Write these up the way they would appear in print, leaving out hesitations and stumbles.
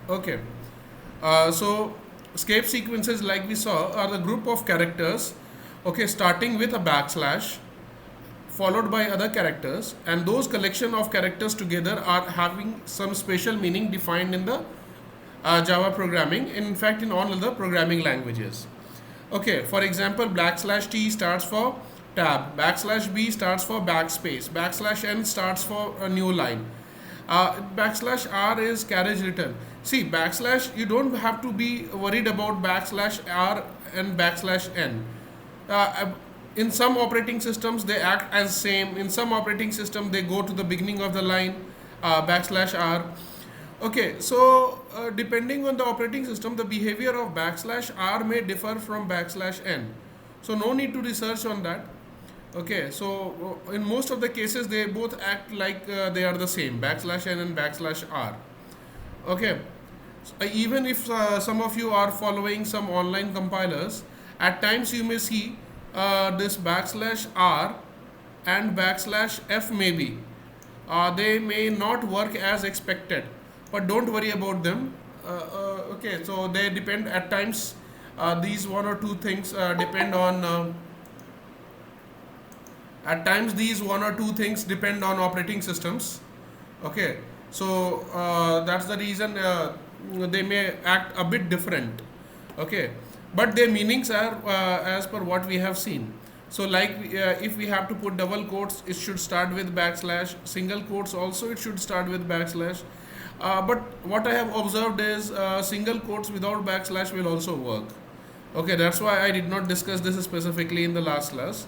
Okay. So escape sequences, like we saw, are the group of characters, okay, starting with a backslash followed by other characters, and those collection of characters together are having some special meaning defined in the Java programming, in fact in all other programming languages. Okay, for example, backslash t starts for tab, backslash b starts for backspace, backslash n starts for a new line, backslash r is carriage return. See, backslash, you don't have to be worried about backslash r and backslash n. uh, in some operating systems they act as same, in some operating system they go to the beginning of the line, backslash r. Okay, so depending on the operating system, the behavior of backslash r may differ from backslash n. So no need to research on that. Okay, so in most of the cases they both act like they are the same, backslash n and backslash r. Okay, even if some of you are following some online compilers, at times you may see this backslash r and backslash f maybe. They may not work as expected, but don't worry about them. Okay, so they depend at times. These one or two things depend on. At times, these one or two things depend on operating systems. Okay, so that's the reason they may act a bit different. Okay, but their meanings are as per what we have seen. So like if we have to put double quotes, it should start with backslash. Single quotes also, it should start with backslash. But what I have observed is single quotes without backslash will also work. Okay, that's why I did not discuss this specifically in the last class.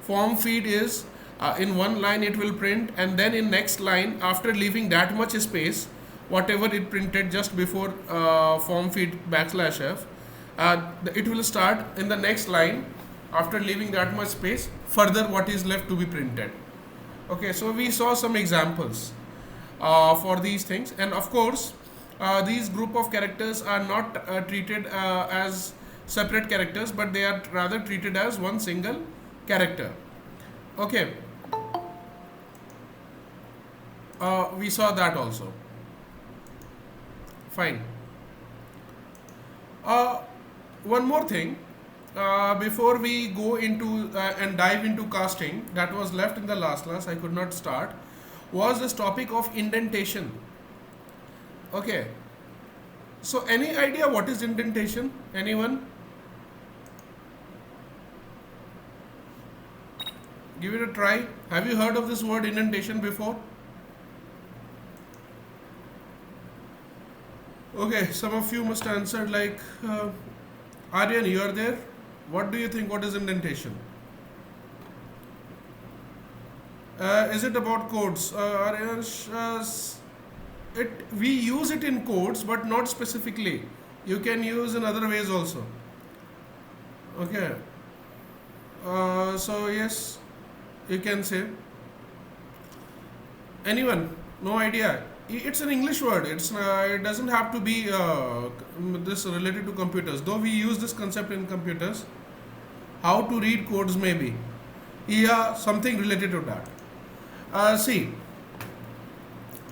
Form feed is in one line it will print, and then in next line, after leaving that much space, whatever it printed just before form feed backslash f, it will start in the next line after leaving that much space further what is left to be printed. Okay, so we saw some examples for these things, and of course these group of characters are not treated as separate characters, but they are rather treated as one single character. Okay, we saw that also. Fine. One more thing before we go into and dive into casting, that was left in the last class, I could not start, was this topic of indentation. Okay, so any idea what is indentation? Anyone? Give it a try. Have you heard of this word indentation before? Okay, some of you must answer like Aryan, you are there. What do you think? What is indentation? Is it about codes? Aryan, we use it in codes, but not specifically. You can use in other ways also. Okay. So yes, you can say. Anyone? No idea. It's an English word. It doesn't have to be this related to computers. Though we use this concept in computers, how to read codes maybe. Yeah, something related to that. See,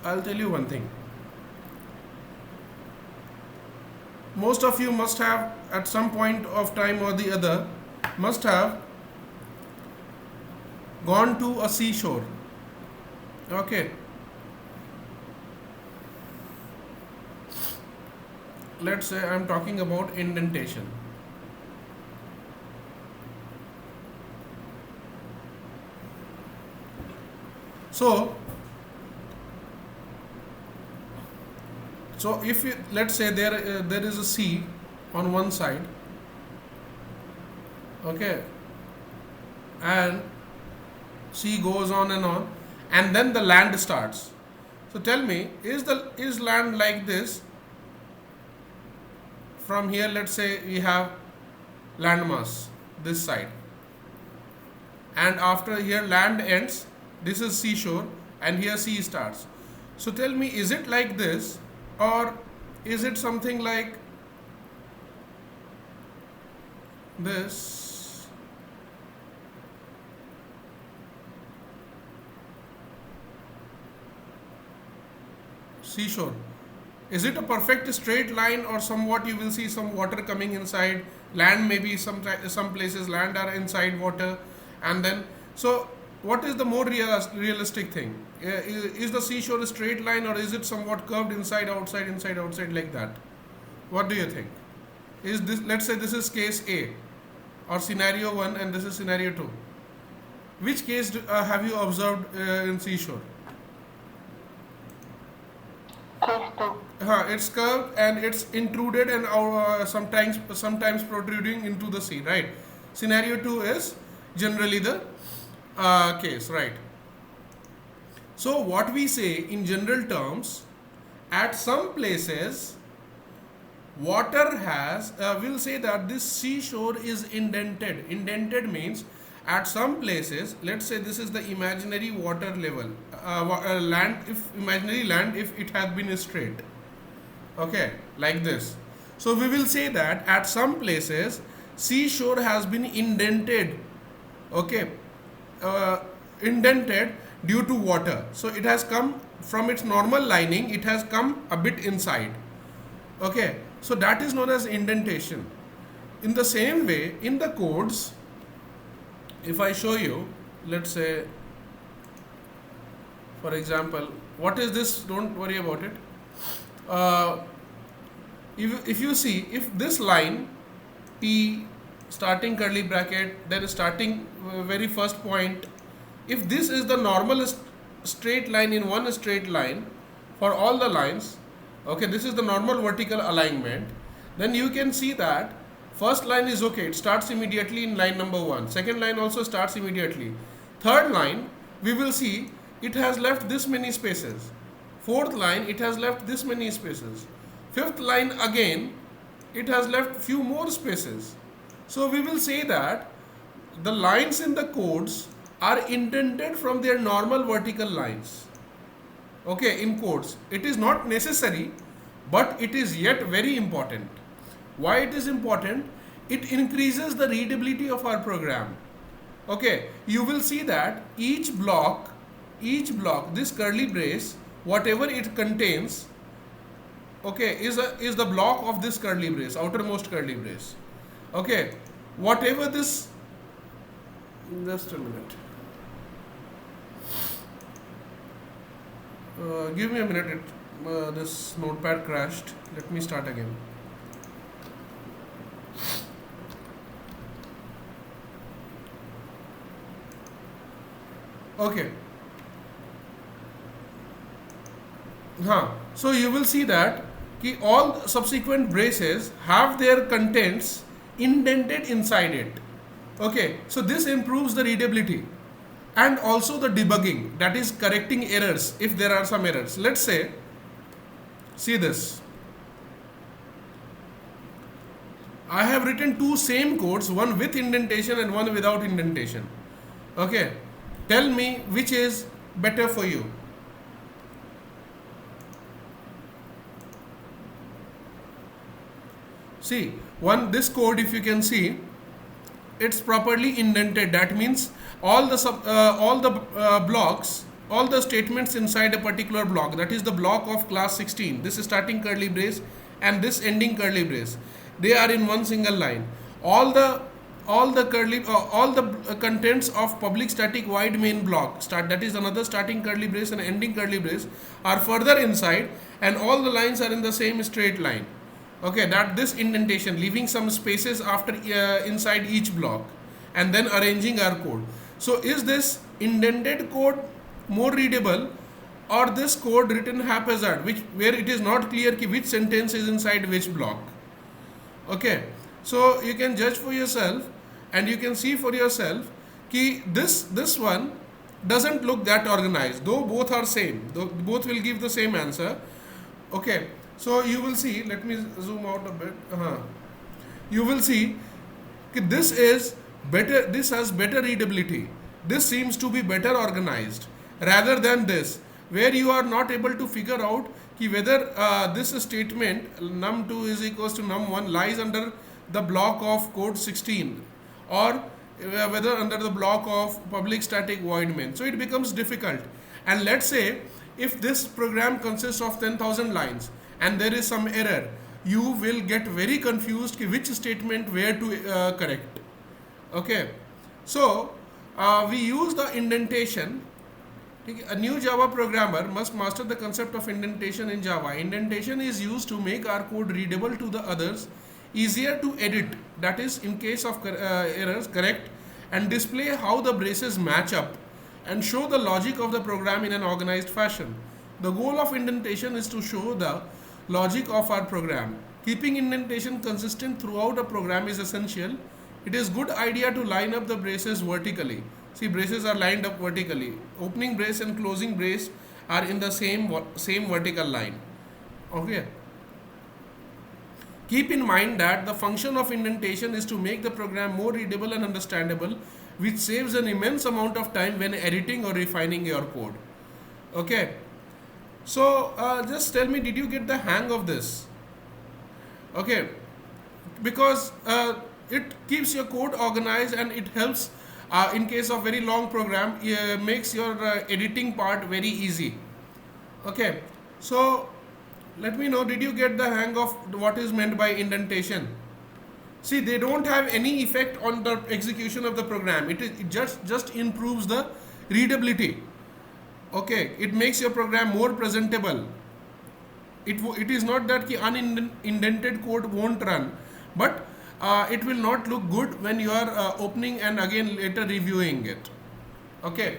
I'll tell you one thing. Most of you must have, at some point of time or the other, must have gone to a seashore. Okay. Let's say I'm talking about indentation. So if you, let's say there is a sea on one side, okay, and sea goes on, and then the land starts. So tell me, is land like this? From here, let's say we have landmass this side, and after here land ends. This is seashore, and here sea starts. So tell me, is it like this, or is it something like this? Seashore. Is it a perfect straight line, or somewhat you will see some water coming inside? Land, maybe some places land are inside water, and then, so what is the more realistic thing? Is the seashore a straight line, or is it somewhat curved inside outside like that? What do you think? Is this, let's say this is case A or scenario 1, and this is scenario 2. Which case have you observed in seashore? It's curved and it's intruded and sometimes protruding into the sea, right? Scenario 2 is generally the case, right? So what we say in general terms, at some places water has, we'll say that this seashore is indented. Indented means at some places, let's say this is the imaginary water level, land, if imaginary land, if it has been straight, okay, like this. So we will say that at some places seashore has been indented, okay, indented due to water. So it has come from its normal lining, it has come a bit inside, okay. So that is known as indentation. In the same way, in the codes, if I show you, let's say, for example, what is this? Don't worry about it. If you see, if this line P starting curly bracket, then starting very first point, if this is the normal straight line in one straight line for all the lines, okay, this is the normal vertical alignment, then you can see that first line is okay, it starts immediately in line number 1. Second line also starts immediately. Third line, we will see it has left this many spaces. Fourth line, it has left this many spaces. Fifth line again, it has left few more spaces. So we will say that the lines in the codes are indented from their normal vertical lines. Okay, in codes. It is not necessary, but it is yet very important. Why it is important? It increases the readability of our program. Okay, you will see that each block, this curly brace, whatever it contains, okay, is the block of this curly brace, outermost curly brace. Okay, whatever this, just a minute. Give me a minute. This notepad crashed. Let me start again. Okay. So you will see that all subsequent braces have their contents indented inside it. Okay. So this improves the readability and also the debugging, that is correcting errors if there are some errors. Let's say, see this. I have written two same codes, one with indentation and one without indentation. Okay. Tell me which is better for you. See, this code, if you can see, it's properly indented. That means all the blocks, all the statements inside a particular block, that is the block of class 16, this is starting curly brace and this ending curly brace, they are in one single line. All the contents of public static void main block, that is another starting curly brace and ending curly brace, are further inside, and all the lines are in the same straight line. Okay, that this indentation, leaving some spaces after inside each block, and then arranging our code. So is this indented code more readable, or this code written haphazard, where it is not clear which sentence is inside which block? Okay, so you can judge for yourself and you can see for yourself this one doesn't look that organized, though both are same, both will give the same answer. Okay, so you will see, let me zoom out a bit. You will see this is better, this has better readability, this seems to be better organized rather than this, where you are not able to figure out whether this statement num2 is equals to num1 lies under the block of code 16 or whether under the block of public static void main. So it becomes difficult. And let's say if this program consists of 10,000 lines and there is some error, you will get very confused which statement where to correct. Okay, so we use the indentation. A new Java programmer must master the concept of indentation in Java. Indentation is used to make our code readable to the others, easier to edit, that is in case of errors, correct, and display how the braces match up, and show the logic of the program in an organized fashion. The goal of indentation is to show the logic of our program. Keeping indentation consistent throughout a program is essential. It is good idea to line up the braces vertically. See, braces are lined up vertically. Opening brace and closing brace are in the same vertical line. Okay. Keep in mind that the function of indentation is to make the program more readable and understandable, which saves an immense amount of time when editing or refining your code. Okay. So just tell me, did you get the hang of this? Okay. Because it keeps your code organized, and it helps in case of very long program, makes your editing part very easy. Okay, so let me know, did you get the hang of what is meant by indentation? See, they don't have any effect on the execution of the program. It just improves the readability. Okay, it makes your program more presentable. It is not that unindented code won't run, but it will not look good when you are opening and again later reviewing it. Okay,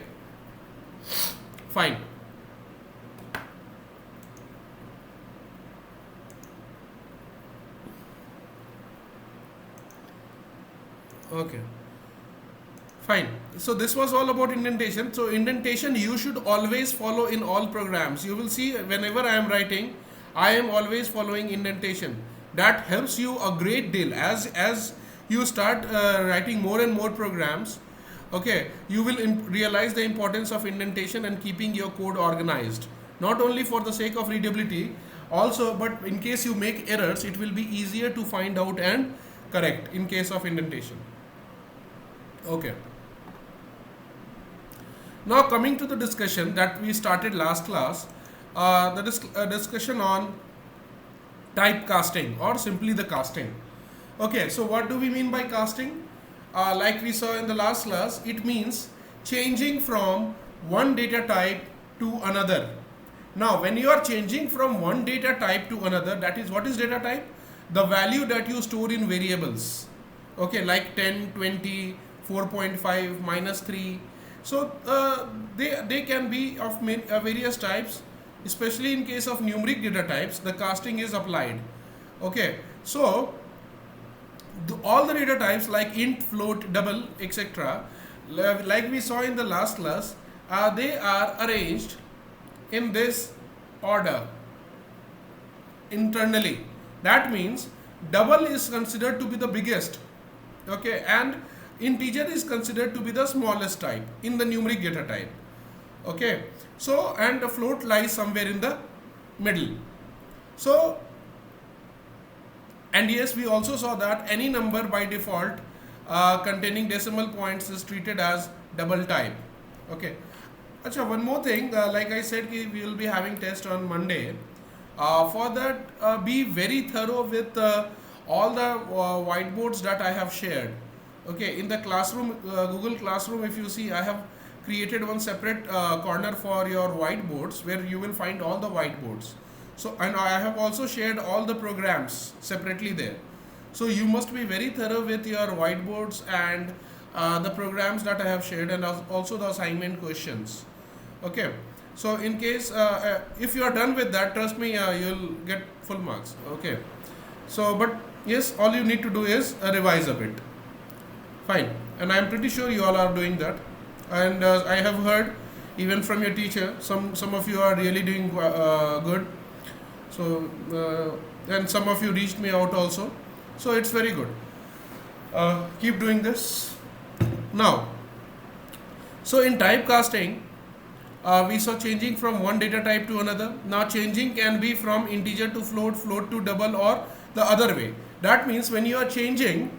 fine. Okay, fine. So this was all about indentation. So indentation you should always follow in all programs. You will see whenever I am writing, I am always following indentation. That helps you a great deal as you start writing more and more programs. Okay, you will realize the importance of indentation and keeping your code organized, not only for the sake of readability also, but in case you make errors, it will be easier to find out and correct in case of indentation. Okay, now coming to the discussion that we started last class, the discussion on typecasting, or simply the casting. Okay, so what do we mean by casting? Like we saw in the last class, it means changing from one data type to another. Now when you are changing from one data type to another, that is, what is data type? The value that you store in variables. Okay, like 10, 20, 4.5, minus 3. So they can be of various types. Especially in case of numeric data types, the casting is applied. Okay, so all the data types like int, float, double, etc., like we saw in the last class, they are arranged in this order internally. That means double is considered to be the biggest, okay, and integer is considered to be the smallest type in the numeric data type. Okay, so and the float lies somewhere in the middle. So, and yes, we also saw that any number by default containing decimal points is treated as double type. Okay, Acha, one more thing, like I said, we will be having test on Monday. For that, be very thorough with all the whiteboards that I have shared. Okay, in the classroom, Google Classroom, if you see, I have created one separate corner for your whiteboards where you will find all the whiteboards. So, and I have also shared all the programs separately there. So you must be very thorough with your whiteboards and the programs that I have shared, and also the assignment questions. Okay, so in case if you are done with that, trust me, you'll get full marks. Okay, so but yes, all you need to do is revise a bit. Fine, and I am pretty sure you all are doing that. And I have heard even from your teacher, some of you are really doing good. So and some of you reached me out also. So it's very good. Keep doing this. Now, so in typecasting, we saw changing from one data type to another. Now changing can be from integer to float, float to double, or the other way. That means when you are changing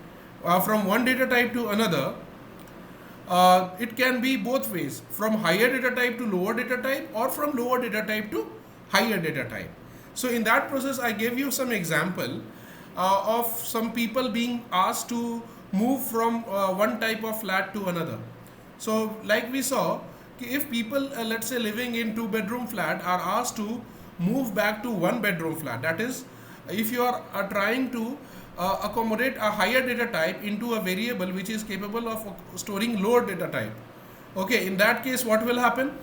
from one data type to another, it can be both ways, from higher data type to lower data type, or from lower data type to higher data type. So in that process, I gave you some example of some people being asked to move from one type of flat to another. So like we saw, if people let's say living in 2 bedroom flat are asked to move back to 1 bedroom flat, that is, if you are trying to accommodate a higher data type into a variable which is capable of storing lower data type. Okay, in that case, what will happen?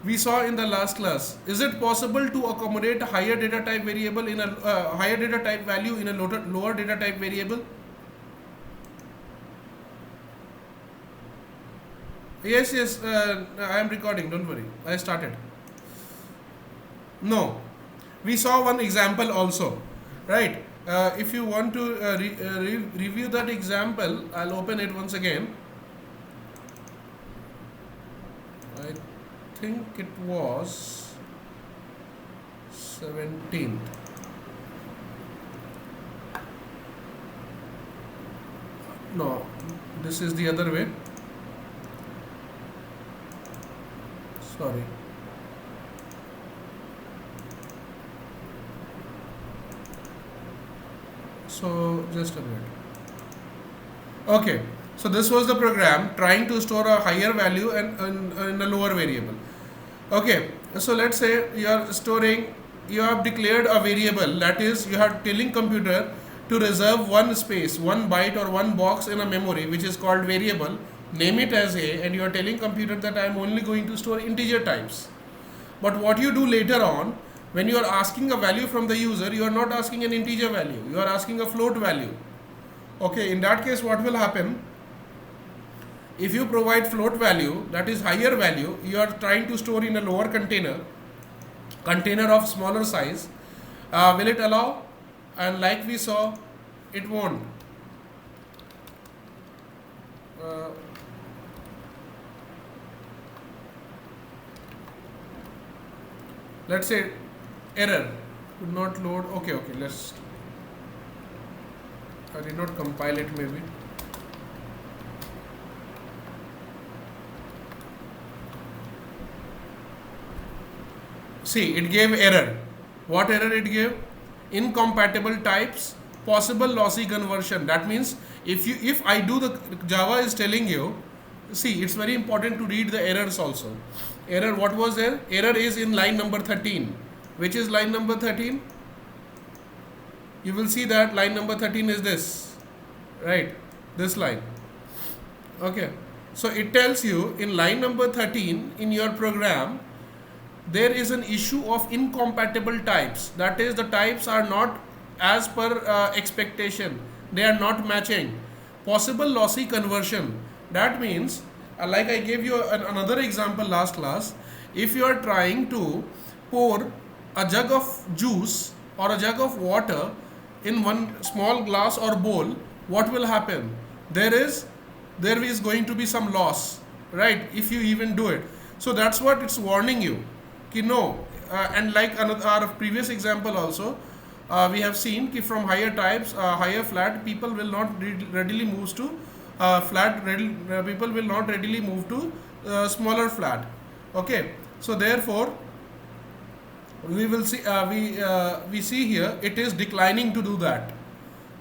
We saw in the last class, is it possible to accommodate a higher data type variable in a higher data type value in a lower data type variable? Yes, I am recording, don't worry, I started. No, we saw one example also, right? If you want to review that example, I'll open it once again. I think it was 17th. No, this is the other way. Sorry. So just a minute. Okay, so this was the program trying to store a higher value and in a lower variable. Okay, so let's say you are storing, you have declared a variable, that is, you are telling computer to reserve one space, 1 byte or 1 box in a memory which is called variable, name it as A, and you are telling computer that I am only going to store integer types. But what you do later on, when you are asking a value from the user, you are not asking an integer value, you are asking a float value. Okay, in that case, what will happen? If you provide float value, that is higher value, you are trying to store in a lower container of smaller size, will it allow? And like we saw, it won't. Let's say error could not load. Okay, let's, I did not compile it maybe. See, it gave error. What error it gave? Incompatible types, possible lossy conversion. That means if I do the Java is telling you, see, it's very important to read the errors also. Error, what was there? Error is in line number 13. Which is line number 13? You will see that line number 13 is this, right? This line. Okay. So it tells you in line number 13 in your program, there is an issue of incompatible types. That is, the types are not as per expectation. They are not matching. Possible lossy conversion. That means, like I gave you another example last class, if you are trying to pour a jug of juice or a jug of water in one small glass or bowl, what will happen? There is going to be some loss, right? If you even do it. So that's what it's warning you. No, and like our previous example also, we have seen that from higher types, higher flat, people will not readily move to people will not readily move to smaller flat. Okay, so therefore we will see we see here it is declining to do that.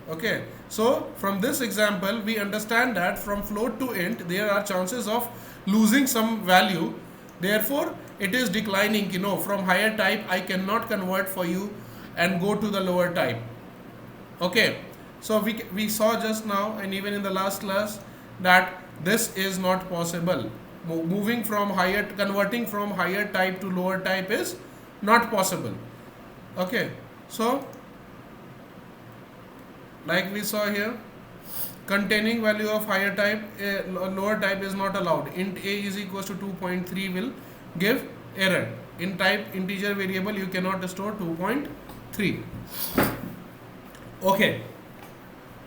Okay, so from this example we understand that from float to int there are chances of losing some value. Therefore it is declining, from higher type I cannot convert for you and go to the lower type. Okay, so we saw just now and even in the last class that this is not possible. Converting from higher type to lower type is not possible. Okay, so like we saw here, containing value of higher type, lower type is not allowed. Int a is equals to 2.3 will give error. In type integer variable you cannot store 2.3. Okay,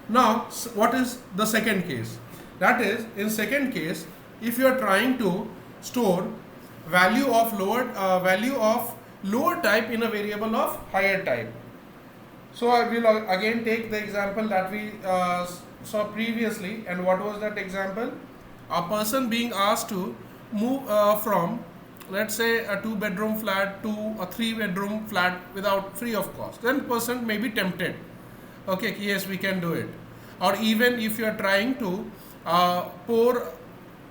now what is the second case? That is, in second case, if you are trying to store value of lower type in a variable of higher type. So I will again take the example that we saw previously. And what was that example? A person being asked to move from let's say a 2 bedroom flat to a 3 bedroom flat without free of cost, then person may be tempted. Okay, yes, we can do it. Or even if you are trying to pour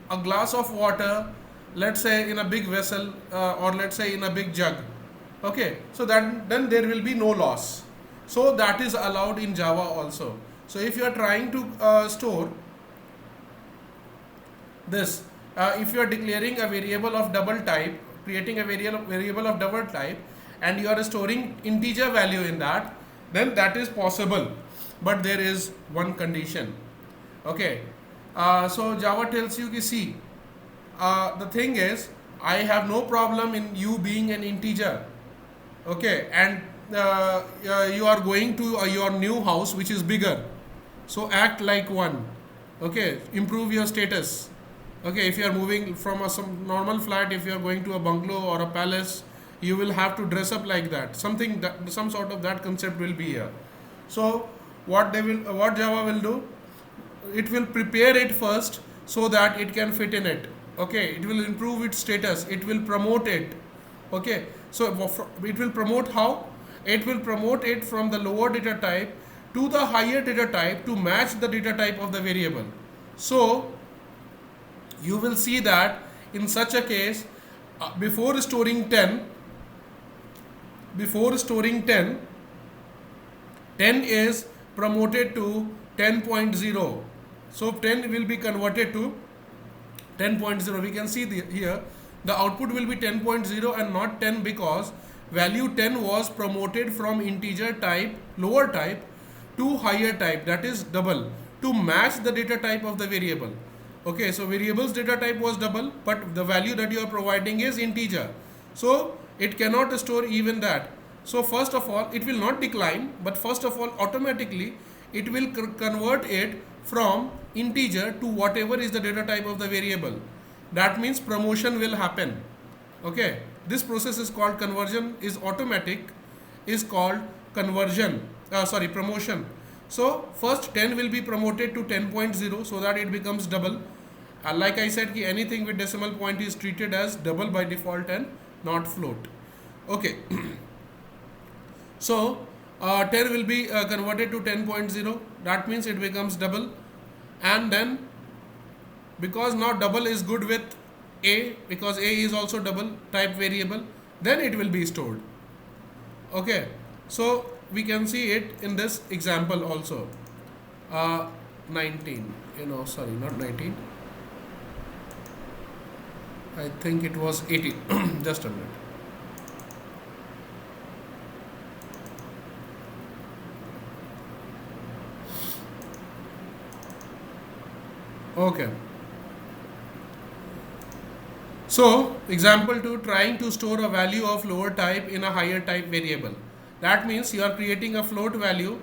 a glass of water, let's say in a big vessel, or let's say in a big jug. Okay, so that then there will be no loss. So that is allowed in Java also. So if you are trying to store this, if you are declaring a variable of double type, creating a variable of double type, and you are storing integer value in that, then that is possible, but there is one condition. Okay, so Java tells you, see, the thing is, I have no problem in you being an integer. Okay, and you are going to your new house which is bigger, so act like one. Okay, improve your status. Okay, if you are moving from some normal flat, if you are going to a bungalow or a palace, you will have to dress up like that. Something that, some sort of that concept will be here. So what Java will do, it will prepare it first so that it can fit in it. Okay, it will improve its status, it will promote it. Okay, so it will promote how? It will promote it from the lower data type to the higher data type to match the data type of the variable. So you will see that in such a case, before storing 10, 10 is promoted to 10.0. So 10 will be converted to 10.0. We can see here the output will be 10.0 and not 10, because value 10 was promoted from integer type, lower type, to higher type, that is double, to match the data type of the variable. Okay, so variable's data type was double, but the value that you are providing is integer, so it cannot store even that. So first of all, it will not decline, but first of all, automatically it will convert it from integer to whatever is the data type of the variable. That means promotion will happen. Okay, this process is called conversion, is automatic, is called conversion, promotion. So first 10 will be promoted to 10.0 so that it becomes double. Like I said, anything with decimal point is treated as double by default and not float. Okay. So 10 will be converted to 10.0. That means it becomes double. And then, because now double is good with a, because a is also double type variable, then it will be stored. Okay, so we can see it in this example also. 19, sorry, not 19, I think it was 18. Just a minute. Okay, so example 2, trying to store a value of lower type in a higher type variable. That means you are creating a float value,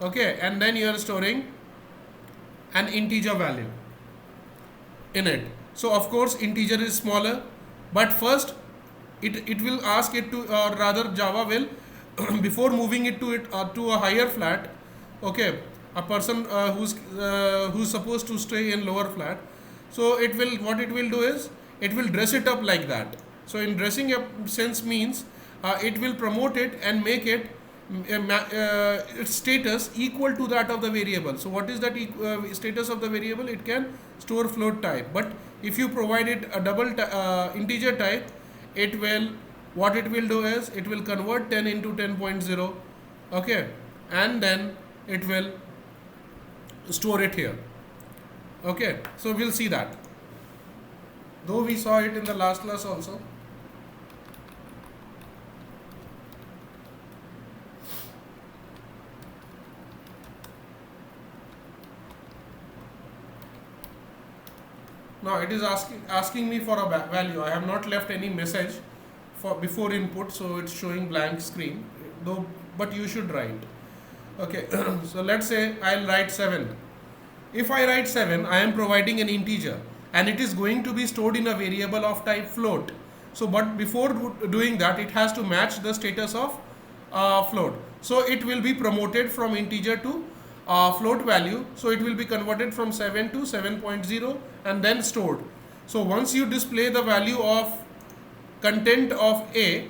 okay, and then you are storing an integer value in it. So of course integer is smaller, but first it will ask it to, or rather Java will before moving it to a higher flat, okay, a person who's supposed to stay in lower flat, so what it will do is it will dress it up like that. So in dressing up sense means it will promote it and make it its status equal to that of the variable. So what is that status of the variable? It can store float type, but if you provide it a double integer type, what it will do is it will convert 10 into 10.0, okay, and then it will store it here. Okay, so we'll see that, though we saw it in the last class also. Now it is asking me for a value. I have not left any message for before input, so it's showing blank screen, though, but you should write. Okay, so let's say I'll write 7. If I write 7, I am providing an integer and it is going to be stored in a variable of type float. So but before doing that, it has to match the status of float. So it will be promoted from integer to float value. So it will be converted from 7 to 7.0 and then stored. So once you display the value of content of A,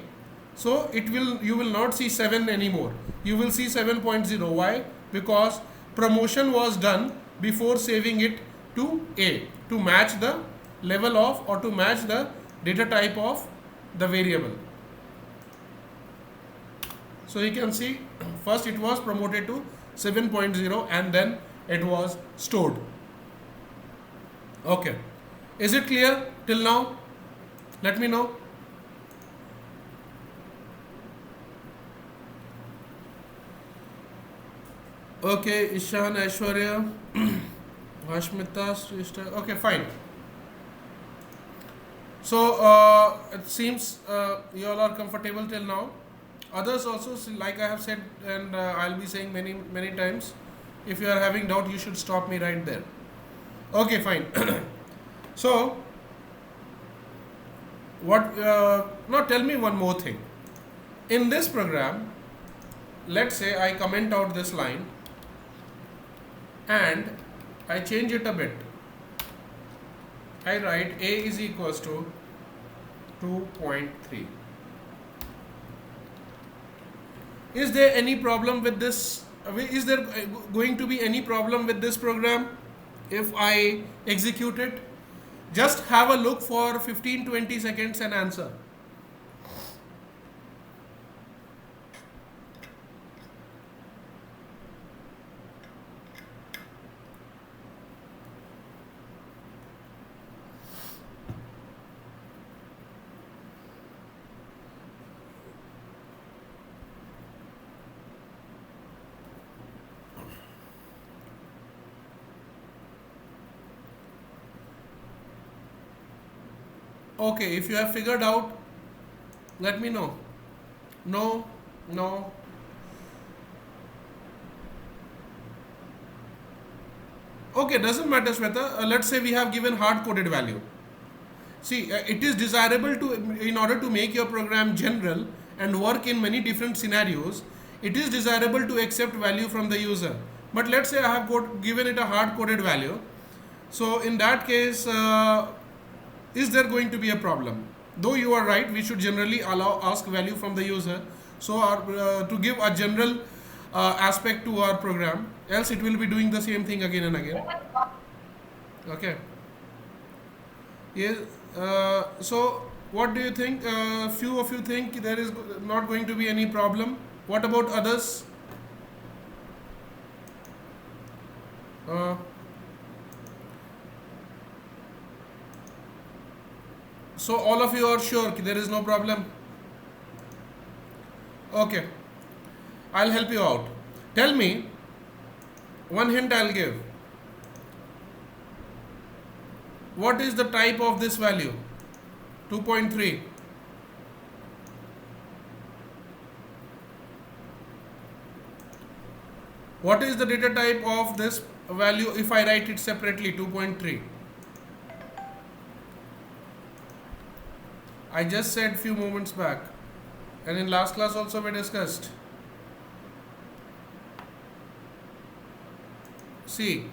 so you will not see 7 anymore. You will see 7.0. Why? Because promotion was done before saving it to A to match the level of, or to match the data type of the variable. So you can see first it was promoted to 7.0 and then it was stored. Okay. Is it clear till now? Let me know. Okay, Ishan, Aishwarya, Hashmita, Srishta. Okay, fine. So it seems you all are comfortable till now. Others also, like I have said, and I'll be saying many times, if you are having doubt, you should stop me right there. Okay, fine. So what? Now tell me one more thing. In this program, let's say I comment out this line and I change it a bit. I write A is equals to 2.3. Is there any problem with this? Is there going to be any problem with this program if I execute it? Just have a look for 15-20 seconds and answer. Okay, if you have figured out, let me know. No, no. Okay, doesn't matter, Shweta. Let's say we have given hard-coded value. See, it is desirable to, in order to make your program general and work in many different scenarios, it is desirable to accept value from the user. But let's say I have given it a hard-coded value. So in that case, is there going to be a problem? Though you are right, we should generally ask value from the user, so to give a general aspect to our program, else it will be doing the same thing again and again. Okay. Yes. So what do you think? Few of you think there is not going to be any problem. What about others? So all of you are sure there is no problem? Okay, I'll help you out. Tell me, one hint I'll give. What is the type of this value? 2.3. What is the data type of this value if I write it separately, 2.3? I just said few moments back, and in last class also we discussed. See,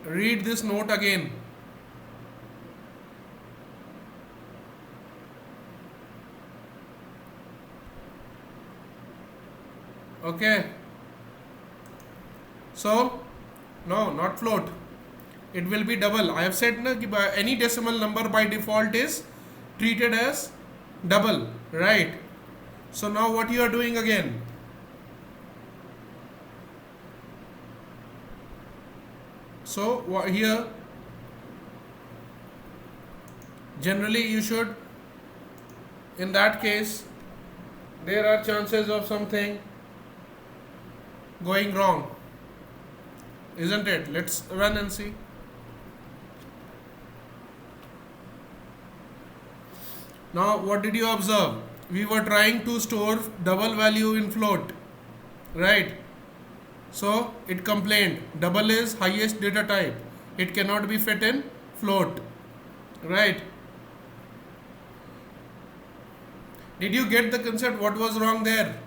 read this note again. Okay. So, no, not float. It will be double. I have said na, any decimal number by default is treated as double, right? So now what you are doing again? So here generally you should, in that case there are chances of something going wrong, isn't it? Let's run and see. Now what did you observe? We were trying to store double value in float, right? So it complained double is highest data type, it cannot be fit in float, right? Did you get the concept? What was wrong there?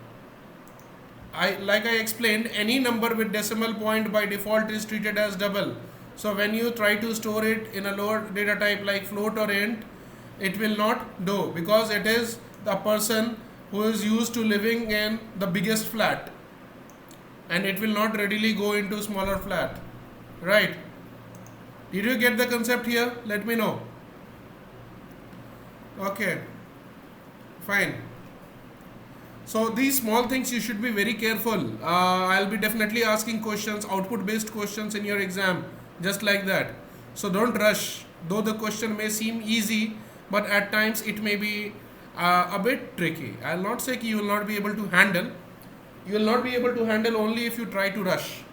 Like I explained, any number with decimal point by default is treated as double. So when you try to store it in a lower data type like float or int, it will not do, because it is the person who is used to living in the biggest flat, and it will not readily go into smaller flat, right? Did you get the concept here? Let me know. Okay, fine. So these small things you should be very careful. I'll be definitely asking questions, output based questions in your exam, just like that. So don't rush, though the question may seem easy, but at times it may be a bit tricky. I'll not say you will not be able to handle. You will not be able to handle only if you try to rush.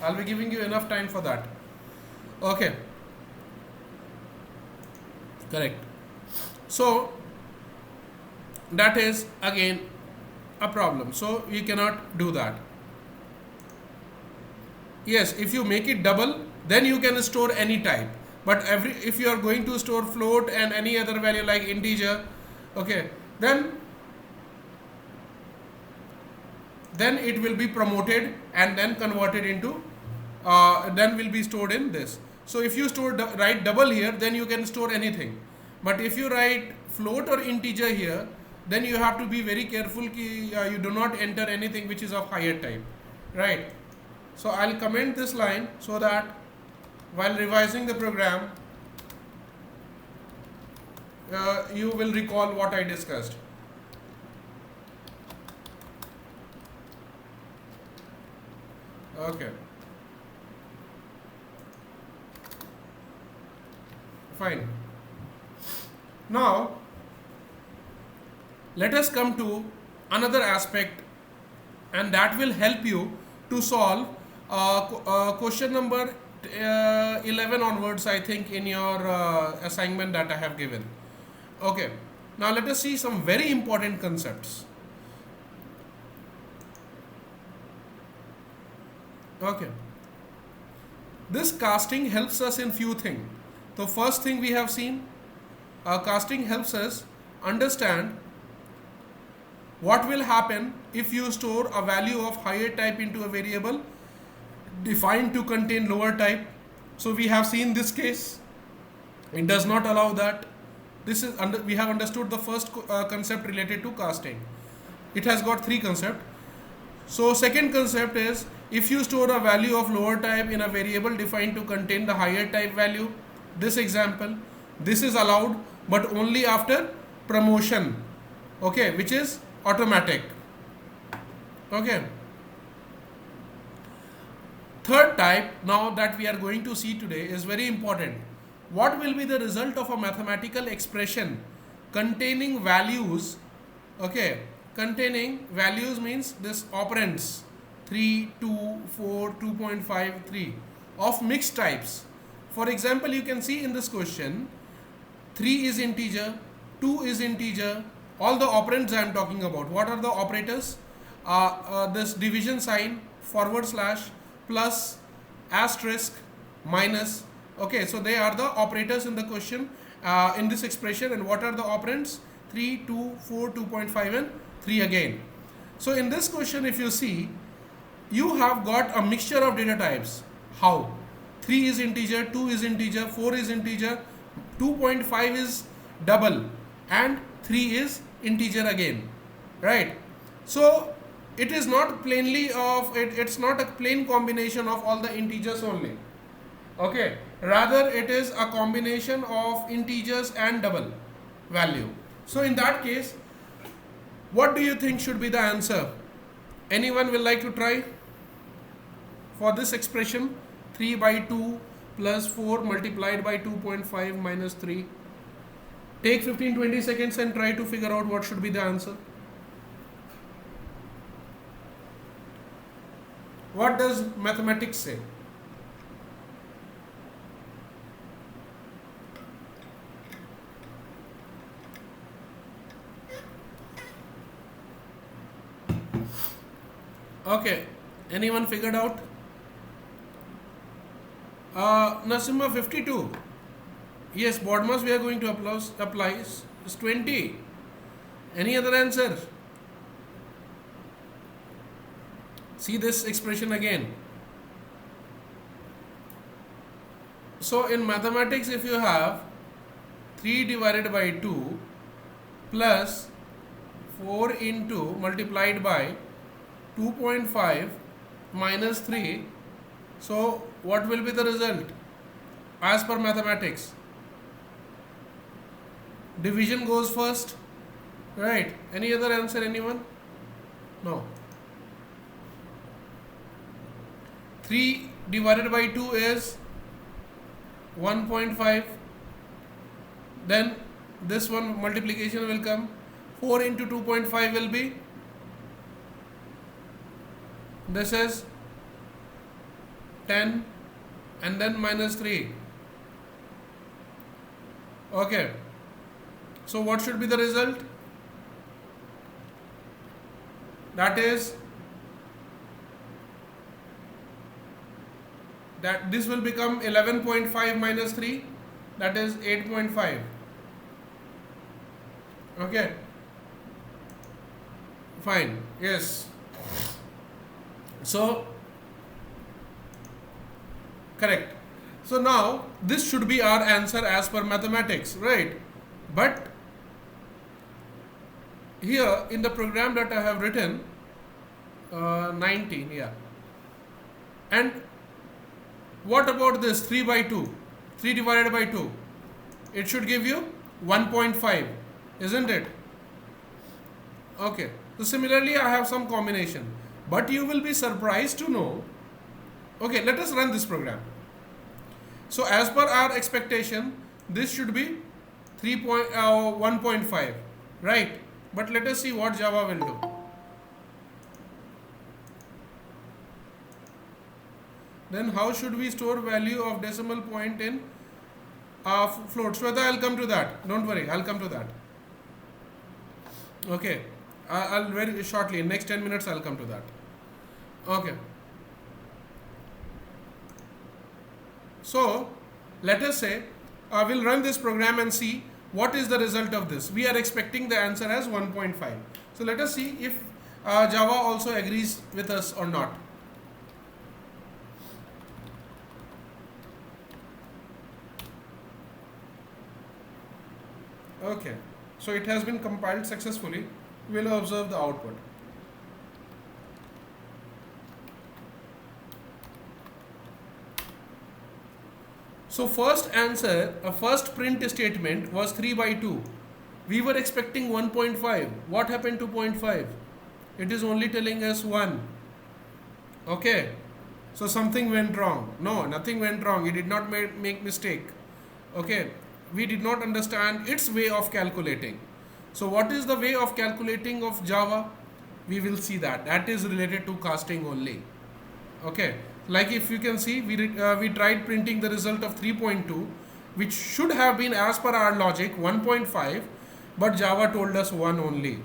I'll be giving you enough time for that. Okay, correct. So that is again a problem, so we cannot do that. Yes, if you make it double, then you can store any type, but if you are going to store float and any other value like integer, okay, then it will be promoted and then converted into then will be stored in this. So if you write double here, then you can store anything, but if you write float or integer here, then you have to be very careful ki you do not enter anything which is of higher type, right? So I'll comment this line so that while revising the program you will recall what I discussed. Okay, fine. Now let us come to another aspect, and that will help you to solve question number 11 onwards, I think, in your assignment that I have given. Okay, now let us see some very important concepts. Okay, this casting helps us in few things. The first thing we have seen, casting helps us understand what will happen if you store a value of higher type into a variable defined to contain lower type. So we have seen this case, it does not allow that. This is we have understood the first concept related to casting. It has got three concepts. So second concept is, if you store a value of lower type in a variable defined to contain the higher type value, this example, this is allowed, but only after promotion, okay, which is automatic. Okay, third type now that we are going to see today is very important. What will be the result of a mathematical expression containing values? Okay, containing values means this operands 3, 2, 4, 2.5, 3 of mixed types. For example, you can see in this question 3 is integer, 2 is integer, all the operands I am talking about. What are the operators? This division sign, forward slash, plus, asterisk, minus. Okay, so they are the operators in the question in this expression. And what are the operands? 3, 2, 4, 2.5 and 3 again. So in this question, if you see, you have got a mixture of data types. How? 3 is integer, 2 is integer, 4 is integer, 2.5 is double, and 3 is integer again, right? So it is not plainly of it's not a plain combination of all the integers only, okay, rather it is a combination of integers and double value. So in that case, what do you think should be the answer? Anyone will like to try for this expression? 3 by 2 plus 4 multiplied by 2.5 minus 3. Take 15-20 seconds and try to figure out what should be the answer. What does mathematics say? Okay, anyone figured out? Nasimha, 52. Yes, BODMAS we are going to apply is 20. Any other answer? See this expression again. So in mathematics, if you have 3 divided by 2 plus 4 into multiplied by 2.5 minus 3, so what will be the result as per mathematics? Division goes first, right? Any other answer, anyone? No. 3 divided by 2 is 1.5. Then this one multiplication will come. 4 into 2.5 will be, this is 10 and then minus 3. Okay. So what should be the result? That is, that this will become 11.5 minus 3, that is 8.5. Okay, fine, yes. So correct. So now this should be our answer as per mathematics, right? But here in the program that I have written, 19, yeah. And what about this 3 by 2? 3 divided by 2. It should give you 1.5, isn't it? Okay. So similarly, I have some combination. But you will be surprised to know. Okay, let us run this program. So as per our expectation, this should be 1.5, right? But let us see what Java will do. Then how should we store value of decimal point in float? Shweta, I'll come to that. Don't worry, I'll come to that. Okay, I'll very shortly, in next 10 minutes I'll come to that. Okay. So let us say we'll run this program and see what is the result of this. We are expecting the answer as 1.5. So let us see if Java also agrees with us or not. Okay, so it has been compiled successfully. We'll observe the output. So first answer, a first print statement was 3 by 2. We were expecting 1.5. What happened to 0.5? It is only telling us 1. Okay, so something went wrong. No, nothing went wrong. It did not make mistake. Okay, we did not understand its way of calculating. So what is the way of calculating of Java? We will see that. That is related to casting only. Okay, like if you can see, we tried printing the result of 3.2, which should have been, as per our logic, 1.5, but Java told us 1 only.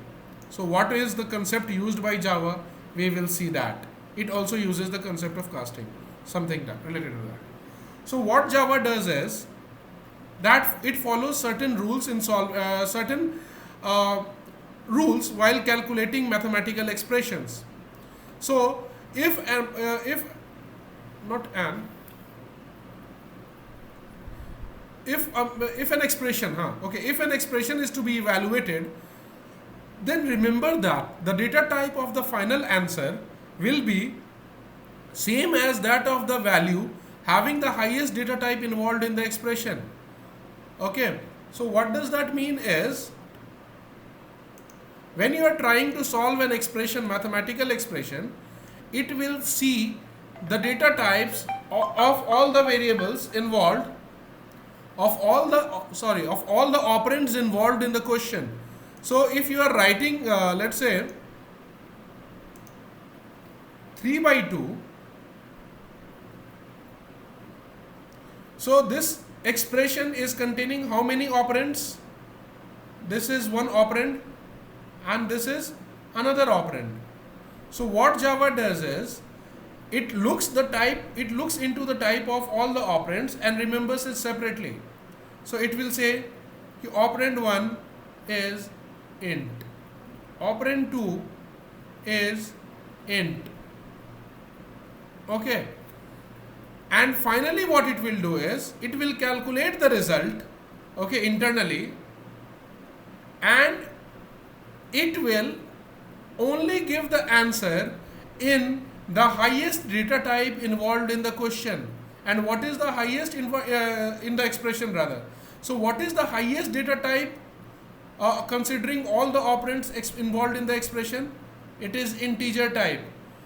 So what is the concept used by Java? We will see that. It also uses the concept of casting, something related to that. So what Java does is that it follows certain rules in rules while calculating mathematical expressions. So if an expression, if an expression is to be evaluated, then remember that the data type of the final answer will be same as that of the value having the highest data type involved in the expression. Okay, so what does that mean is, when you are trying to solve an expression, mathematical expression, it will see the data types of all the variables involved, of all the operands involved in the question. So if you are writing, let's say 3 by 2, so this expression is containing how many operands? This is one operand and this is another operand. So what Java does is, it looks into the type of all the operands and remembers it separately. So it will say operand 1 is int, operand 2 is int. Okay, And finally what it will do is it will calculate the result, okay, internally, and it will only give the answer in the highest data type involved in the question. And what is the highest in the expression rather? So what is the highest data type considering all the operands involved in the expression? It is integer type.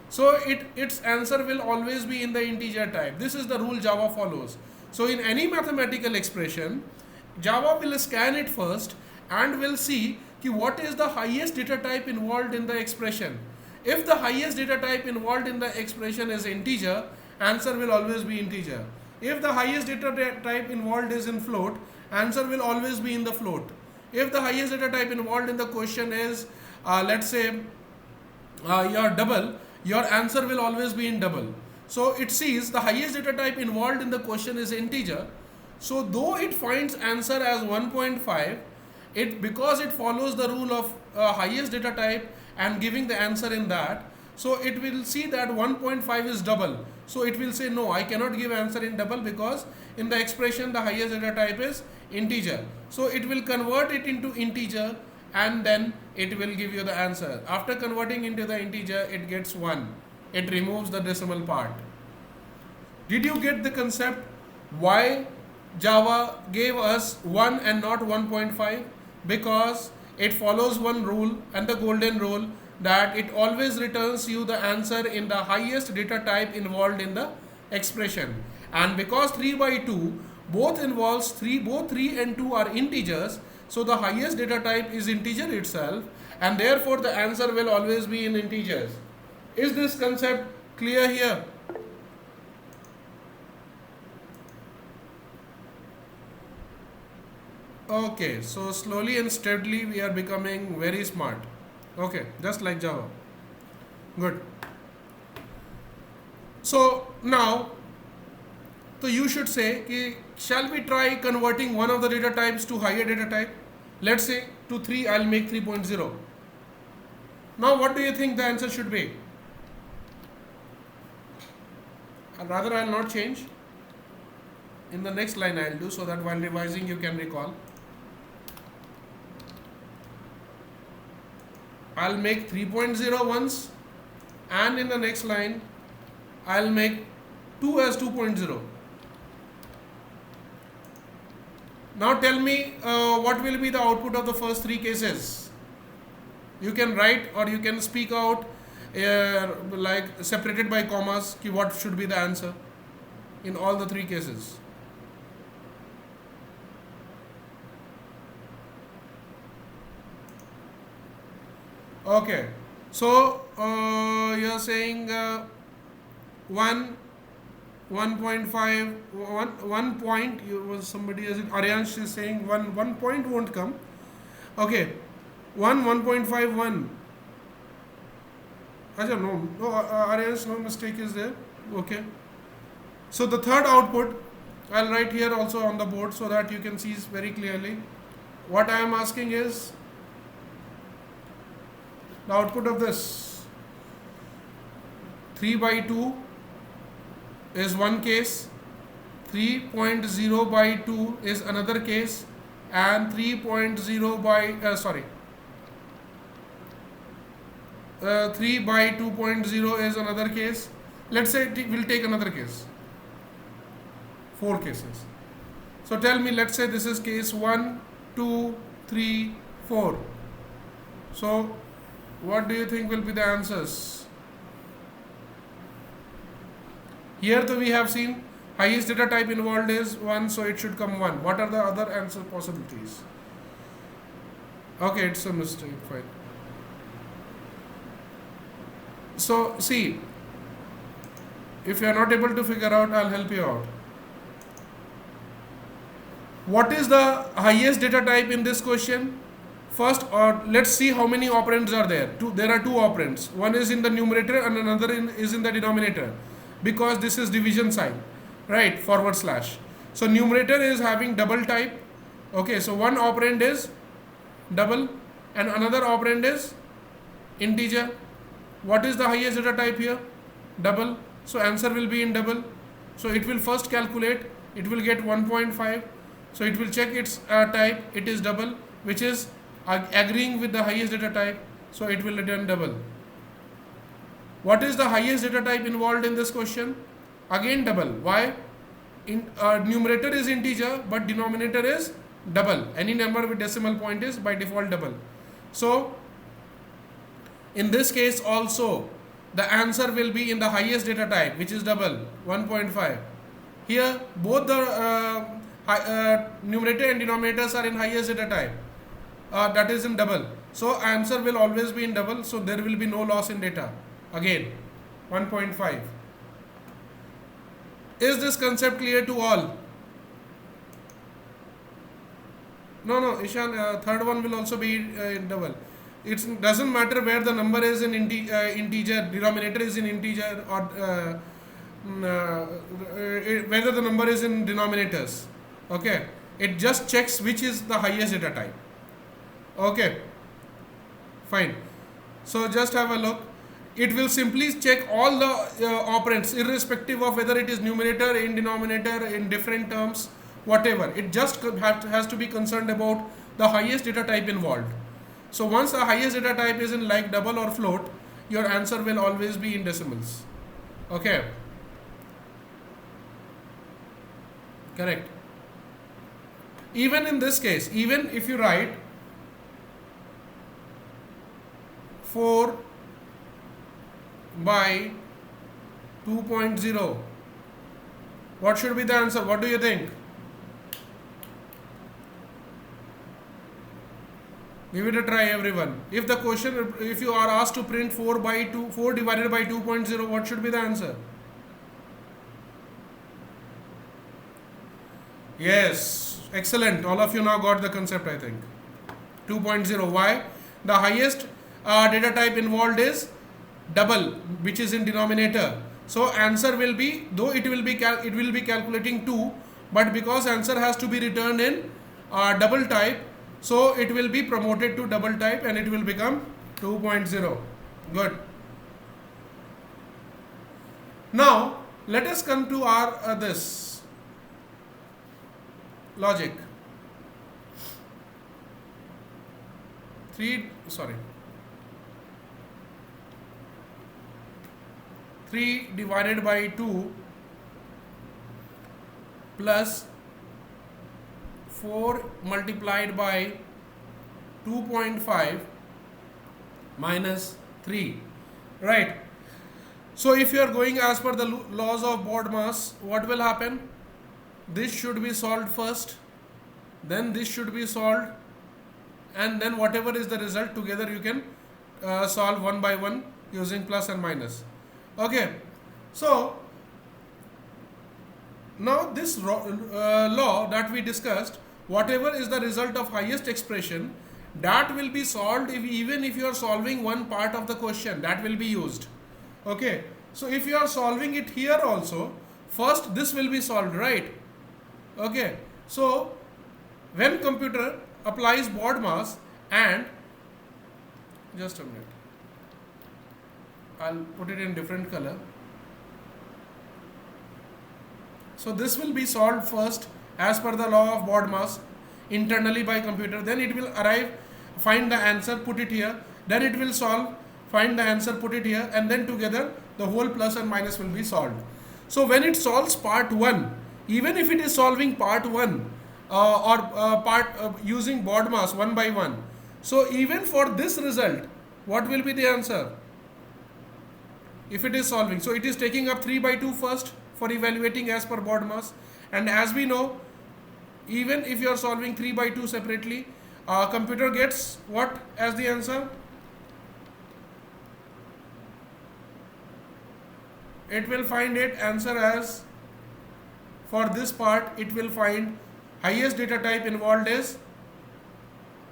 So its answer will always be in the integer type. This is the rule Java follows. So in any mathematical expression, Java will scan it first and will see what is the highest data type involved in the expression. If the highest data type involved in the expression is integer, answer will always be integer. If the highest data type involved is in float, answer will always be in the float. If the highest data type involved in the question is let's say your double, your answer will always be in double. So it sees the highest data type involved in the question is integer. So though it finds answer as 1.5, because it follows the rule of highest data type and giving the answer in that, so it will see that 1.5 is double. So it will say no, I cannot give answer in double because in the expression the highest data type is integer. So it will convert it into integer and then it will give you the answer. After converting into the integer, it gets 1. It removes the decimal part. Did you get the concept why Java gave us 1 and not 1.5? Because it follows one rule, and the golden rule, that it always returns you the answer in the highest data type involved in the expression. And because 3 by 2 both involves 3, both 3 and 2 are integers, so the highest data type is integer itself, and therefore the answer will always be in integers. Is this concept clear here? Okay, so slowly and steadily we are becoming very smart. Okay, just like Java. Good. So now, so you should say, shall we try converting one of the data types to higher data type? Let's say to 3, I'll make 3.0. Now what do you think the answer should be? Rather, I'll not change. In the next line I'll do, so that while revising you can recall. I'll make 3.0 once, and in the next line I'll make 2 as 2.0. Now tell me what will be the output of the first 3 cases. You can write or you can speak out like separated by commas what should be the answer in all the 3 cases. Okay, so you're saying 1.5, 1 point, somebody is, Aryansh is saying 1 point won't come. Okay, 1.51. No, Aryansh, no mistake is there. Okay, so the third output I'll write here also on the board so that you can see very clearly. What I am asking is the output of this. 3 by 2 is one case, 3.0 by 2 is another case, and 3.0 by 3 by 2.0 is another case. Let's say we'll take another case. 4 cases. So tell me, let's say this is case 1, 2, 3, 4. So what do you think will be the answers? Here though we have seen highest data type involved is 1, so it should come 1. What are the other answer possibilities? Okay, it's a mistake, fine. So see, if you are not able to figure out, I'll help you out. What is the highest data type in this question? First, let's see how many operands are there. There are 2 operands. One is in the numerator and another is in the denominator, because this is division sign, right? /. So numerator is having double type. Okay, so one operand is double and another operand is integer. What is the highest data type here? Double. So answer will be in double. So it will first calculate, it will get 1.5. So it will check its type, it is double, which is agreeing with the highest data type. So it will return double. What is the highest data type involved in this question? Again double. Why? Numerator is integer, but denominator is double. Any number with decimal point is by default double. So in this case also, the answer will be in the highest data type, which is double, 1.5. Here both the numerator and denominators are in highest data type, that is in double. So answer will always be in double, so there will be no loss in data. Again 1.5. Is this concept clear to all? No, Ishan, third one will also be in double. It doesn't matter where the number is in integer, denominator is in integer, or whether the number is in denominators. Okay, it just checks which is the highest data type. Okay, fine. So just have a look. It will simply check all the operands, irrespective of whether it is numerator, in denominator, in different terms, whatever. It just has to be concerned about the highest data type involved. So once the highest data type is in like double or float, your answer will always be in decimals. Okay, correct. Even in this case, even if you write 4 by 2.0, what should be the answer? What do you think? Give it a try, everyone. If the question, if you are asked to print 4 divided by 2.0, what should be the answer? Yes, excellent. All of you now got the concept, I think. 2.0. Why? The highest data type involved is double, which is in denominator. So answer will be, though it will be calculating 2, but because answer has to be returned in double type, so it will be promoted to double type and it will become 2.0. Good. Now let us come to our this logic. 3 divided by 2 plus 4 multiplied by 2.5 minus 3, right? So if you are going as per the laws of BODMAS, what will happen? This should be solved first, then this should be solved, and then whatever is the result together you can solve one by one using plus and minus. Okay, so now this law that we discussed, whatever is the result of highest expression, that will be solved even if you are solving one part of the question, that will be used. Okay, so if you are solving it here also, first this will be solved, right? Okay, so when computer applies BODMAS, and just a minute, I'll put it in different color. So this will be solved first as per the law of BODMAS internally by computer, then it will arrive, find the answer, put it here, then it will solve, find the answer, put it here, and then together the whole plus and minus will be solved. So when it solves part 1, even if it is solving part 1 using BODMAS one by one, so even for this result, what will be the answer? If it is solving, so it is taking up 3 by 2 first for evaluating as per BODMAS, and as we know, even if you are solving 3 by 2 separately, computer gets what as the answer? It will find it answer as, for this part it will find highest data type involved is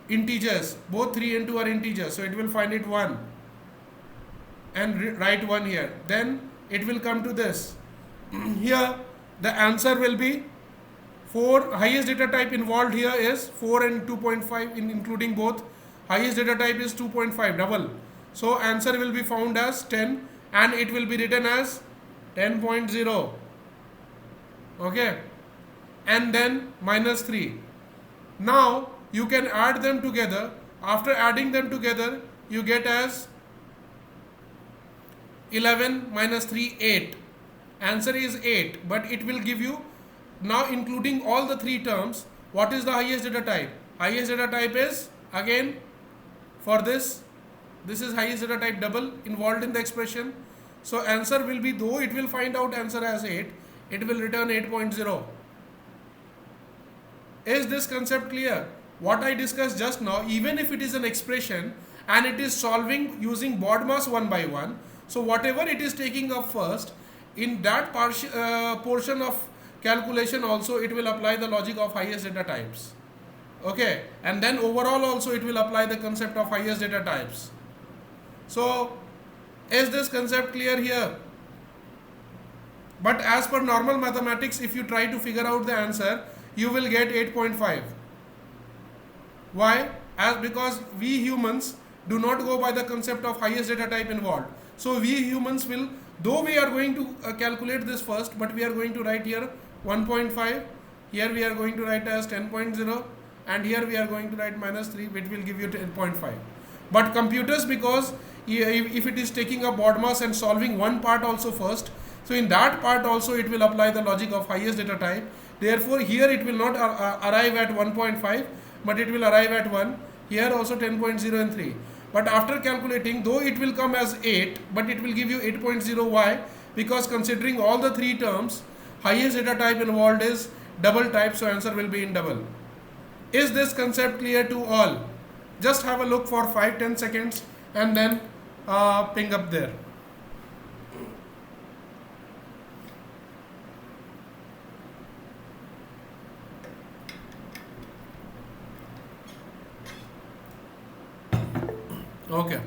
integers, both 3 and 2 are integers, so it will find it 1 and write 1 here. Then it will come to this. Here the answer will be 4. Highest data type involved here is 4 and 2.5 including both. Highest data type is 2.5 double. So answer will be found as 10 and it will be written as 10.0. Okay, and then minus 3. Now you can add them together. After adding them together, you get as 11 minus 3, 8. Answer is 8, but it will give you, now including all the three terms, what is the highest data type? Highest data type is, again, for this is highest data type double involved in the expression. So answer will be, though it will find out answer as 8, it will return 8.0. Is this concept clear? What I discussed just now, even if it is an expression and it is solving using BODMAS one by one, so whatever it is taking up first, in that portion of calculation also it will apply the logic of highest data types. Okay, and then overall also it will apply the concept of highest data types. So is this concept clear here? But as per normal mathematics, if you try to figure out the answer, you will get 8.5. Why? As because we humans do not go by the concept of highest data type involved. So we humans will, though we are going to calculate this first, but we are going to write here 1.5, here we are going to write as 10.0, and here we are going to write minus 3, which will give you 10.5. But computers, because if it is taking a BODMAS and solving one part also first, so in that part also it will apply the logic of highest data type. Therefore here it will not arrive at 1.5, but it will arrive at 1. Here also 10.0 and 3. But after calculating, though it will come as 8, but it will give you 8.0. Why? Because considering all the three terms, highest data type involved is double type, so answer will be in double. Is this concept clear to all? Just have a look for 5-10 seconds and then ping up there. Okay.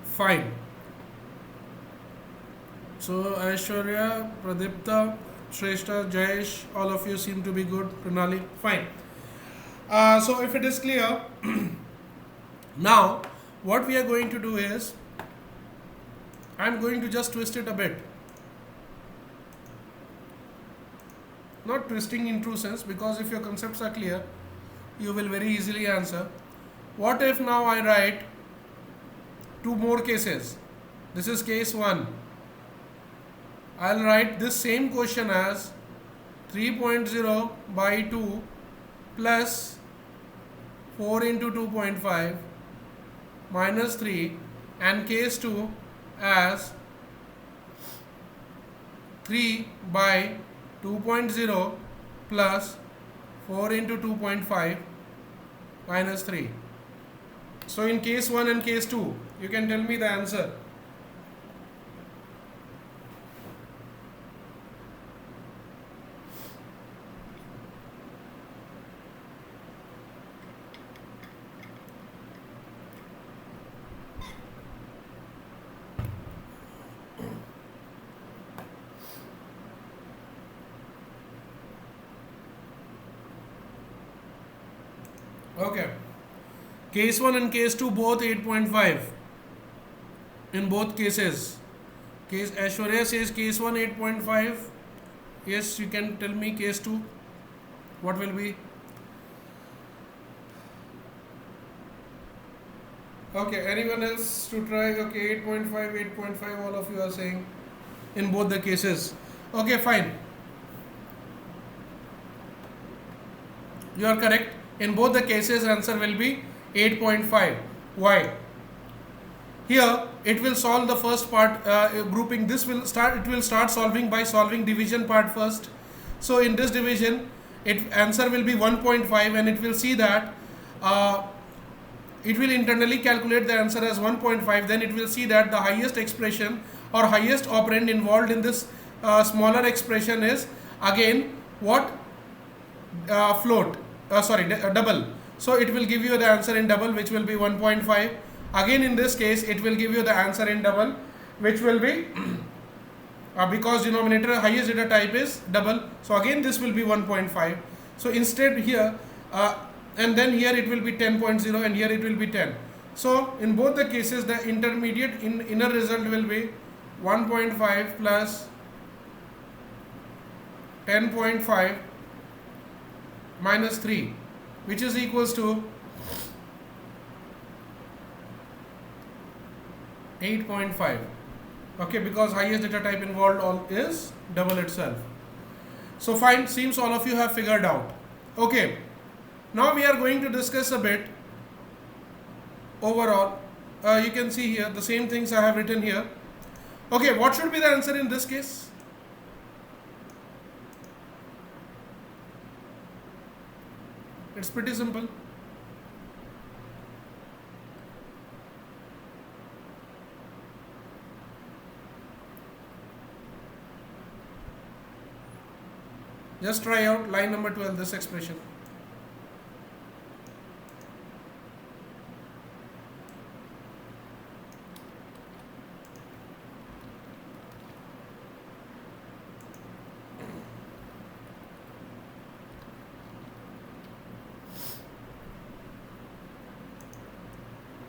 Fine. So Aishwarya, Pradipta, Shrestha, Jayesh, all of you seem to be good. Pranali, fine. So if it is clear, now what we are going to do is, I am going to just twist it a bit. Not twisting in true sense, because if your concepts are clear, you will very easily answer. What if now I write two more cases? This is case 1. I'll write this same question as 3.0 by 2 plus 4 into 2.5 minus 3, and case 2 as 3 by 2.0 plus 4 into 2.5 minus 3. So in case 1 and case 2, you can tell me the answer. Okay. Case 1 and case 2 both 8.5 in both cases. Case Aishwarya says case 1 8.5. Yes, you can tell me case 2. What will be? Okay, anyone else to try? Okay, 8.5, 8.5, all of you are saying in both the cases. Okay, fine. You are correct. In both the cases, answer will be 8.5. Why? Here, it will solve the first part grouping. This will start. It will start solving by solving division part first. So in this division, answer will be 1.5, and it will see that it will internally calculate the answer as 1.5. Then it will see that the highest expression or highest operand involved in this smaller expression is again what? Float. Double. So it will give you the answer in double, which will be 1.5. Again in this case, it will give you the answer in double, which will be because denominator highest data type is double. So again this will be 1.5. So instead here and then here it will be 10.0 and here it will be 10. So in both the cases the intermediate inner result will be 1.5 plus 10.5 minus 3, which is equals to 8.5. Okay, because highest data type involved is double itself. So fine, seems all of you have figured out. Okay, now we are going to discuss a bit overall. You can see here the same things I have written here. Okay, what should be the answer in this case? It's pretty simple. Just try out line number 12, this expression.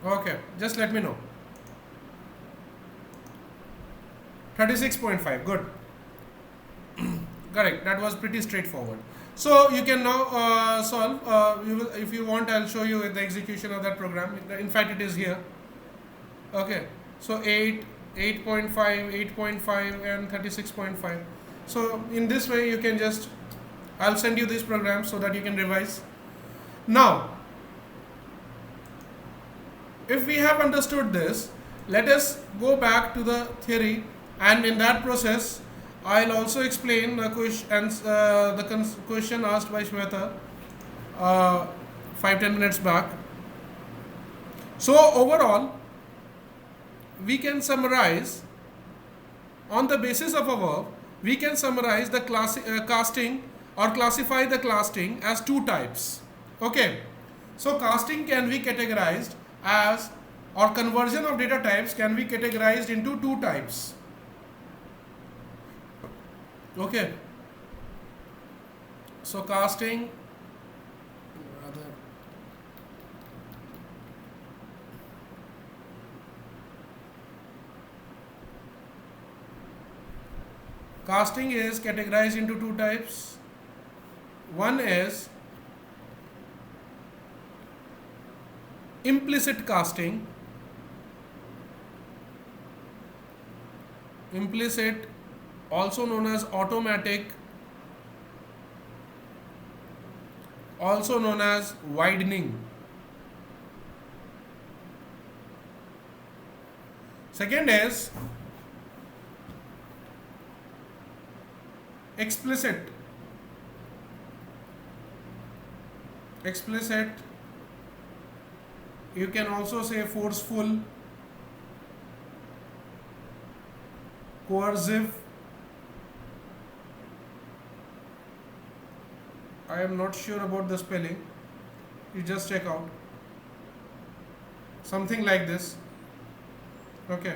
Okay, just let me know. 36.5, good. Correct, that was pretty straightforward. So you can now solve, if you want, I'll show you the execution of that program. In fact, it is here. Okay, so 8, 8.5, 8.5 and 36.5. So in this way you can just, I'll send you this program so that you can revise. Now, if we have understood this, let us go back to the theory, and in that process I'll also explain the question asked by Shweta 5-10 minutes back. So overall, we can summarize, on the basis of a verb, we can summarize the casting or classify the casting as two types. Okay, so casting can be categorized as, or conversion of data types can be categorized into two types. Okay, so casting, casting is categorized into two types. One is implicit casting. Implicit, also known as automatic, also known as widening. Second is explicit. Explicit, you can also say forceful, coercive. I am not sure about the spelling, you just check out, something like this. Okay,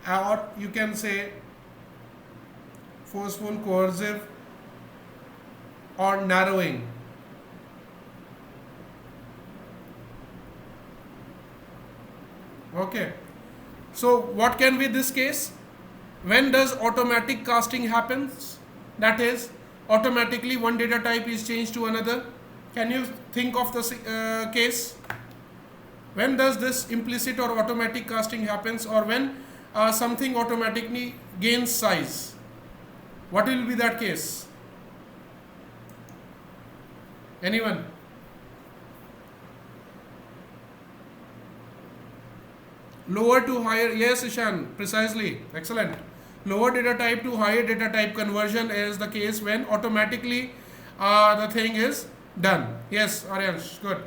or you can say forceful, coercive, or narrowing. Okay, so what can be this case? When does automatic casting happens? That is, automatically one data type is changed to another. Can you think of the case? When does this implicit or automatic casting happens, or when something automatically gains size? What will be that case? Anyone? Lower to higher, yes Ishan, precisely, excellent. Lower data type to higher data type conversion is the case when automatically the thing is done. Yes, Aryansh, good.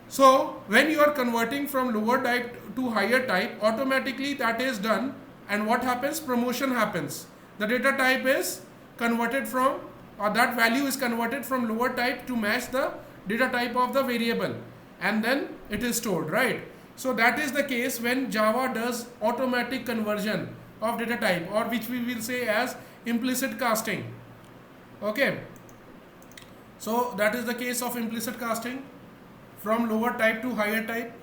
So when you are converting from lower type to higher type, automatically that is done, and what happens? Promotion happens. The data type is converted from, or that value is converted from lower type to match the data type of the variable, and then it is stored, right? So that is the case when Java does automatic conversion of data type, or which we will say as implicit casting. Okay, so that is the case of implicit casting, from lower type to higher type,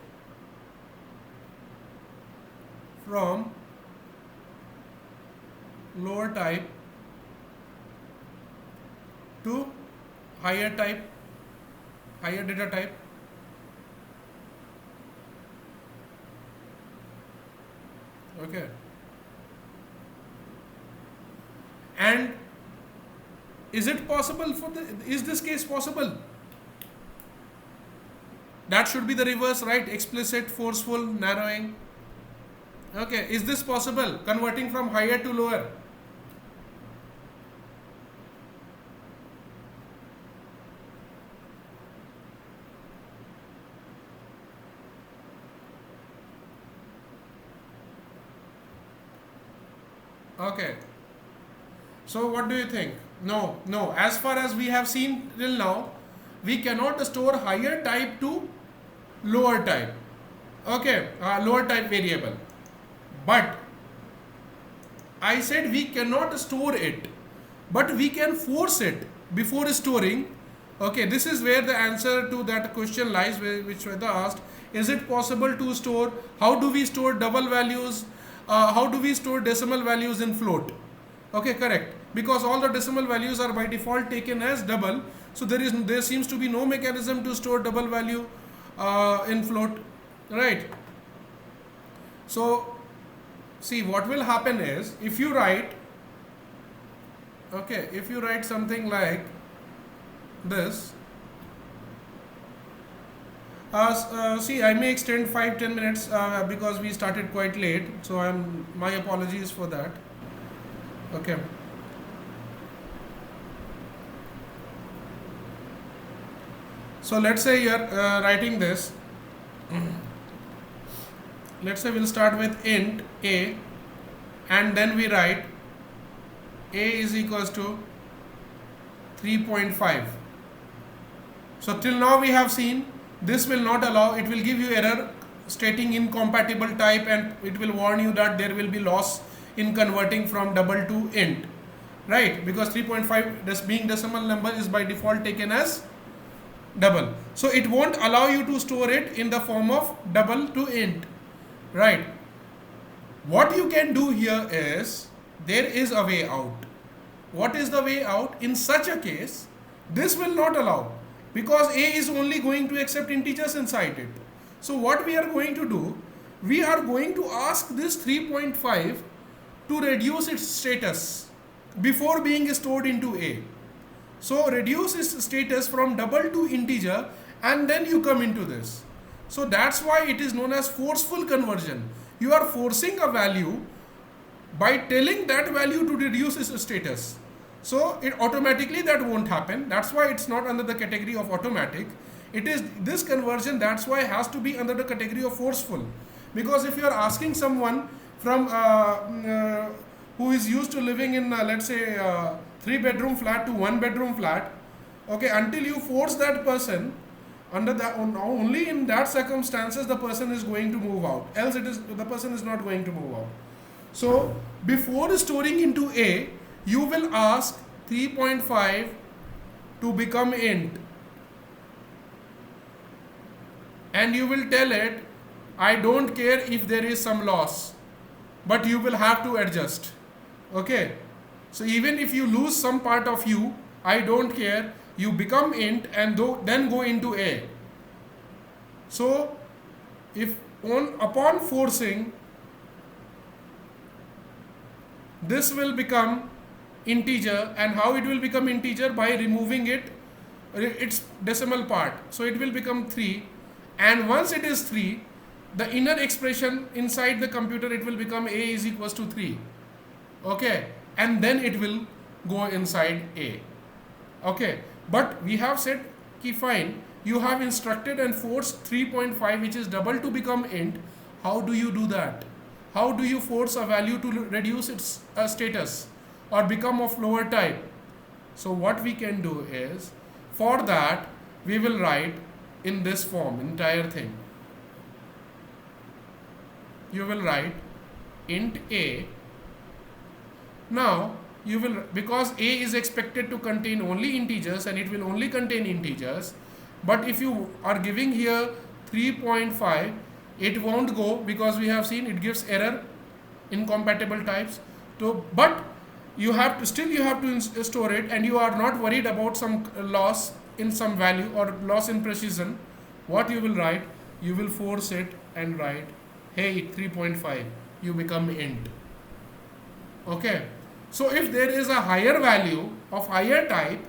from lower type to higher type, higher data type. Okay. And is it possible for is this case possible? That should be the reverse, right? Explicit, forceful, narrowing. Okay, is this possible? Converting from higher to lower? Okay. So what do you think? No, no. As far as we have seen till now, we cannot store higher type to lower type. Okay, lower type variable. But I said we cannot store it, but we can force it before storing. Okay, this is where the answer to that question lies, which Shweta asked. Is it possible to store? How do we store double values? How do we store decimal values in float? Okay, correct. Because all the decimal values are by default taken as double, so there seems to be no mechanism to store double value in float, right? So see, what will happen is, if you write, okay, if you write something like this, see, I may extend 5-10 minutes because we started quite late, so my apologies for that. Okay. So let's say you are writing this. Let's say we'll start with int a, and then we write a is equals to 3.5. So till now we have seen this will not allow, it will give you error stating incompatible type, and it will warn you that there will be loss in converting from double to int, right? Because 3.5 being decimal number is by default taken as double, so it won't allow you to store it in the form of double to int, right? What you can do here is, there is a way out. What is the way out? In such a case, this will not allow, because a is only going to accept integers inside it. So what we are going to do, we are going to ask this 3.5 to reduce its status before being stored into a. So reduce its status from double to integer, and then you come into this. So that's why it is known as forceful conversion. You are forcing a value by telling that value to reduce its status. So it automatically that won't happen. That's why it's not under the category of automatic. It is this conversion, that's why it has to be under the category of forceful. Because if you are asking someone from who is used to living in let's say 3-bedroom flat to 1-bedroom flat, okay, until you force that person, under that only in that circumstances the person is going to move out, else the person is not going to move out. So before storing into a, you will ask 3.5 to become int, and you will tell it, I don't care if there is some loss, but you will have to adjust. Okay, so even if you lose some part of u, I don't care, you become int and then go into a. So if upon forcing, this will become integer, and how it will become integer? By removing its decimal part. So it will become 3, and once it is 3, the inner expression inside the computer, it will become a is equals to 3. Okay, and then it will go inside a. Okay, but we have said ki fine, you have instructed and forced 3.5, which is double, to become int. How do you do that? How do you force a value to reduce its status or become of lower type? So what we can do is, for that we will write in this form, entire thing. You will write int a. Now you will, because a is expected to contain only integers and it will only contain integers, but if you are giving here 3.5, it won't go, because we have seen it gives error, incompatible types. So but you have to still you have to store it, and you are not worried about some loss in some value or loss in precision. What you will write, you will force it and write, hey, 3.5, you become int. Okay, so if there is a higher value of higher type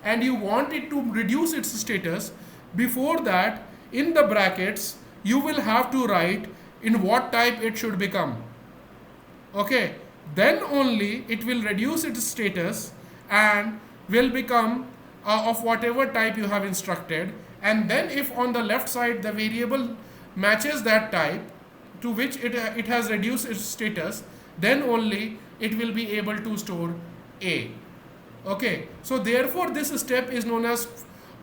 and you want it to reduce its status, before that in the brackets you will have to write in what type it should become. Okay, then only it will reduce its status and will become of whatever type you have instructed. And then if on the left side the variable matches that type to which it has reduced its status, then only it will be able to store a. Okay, so therefore this step is known as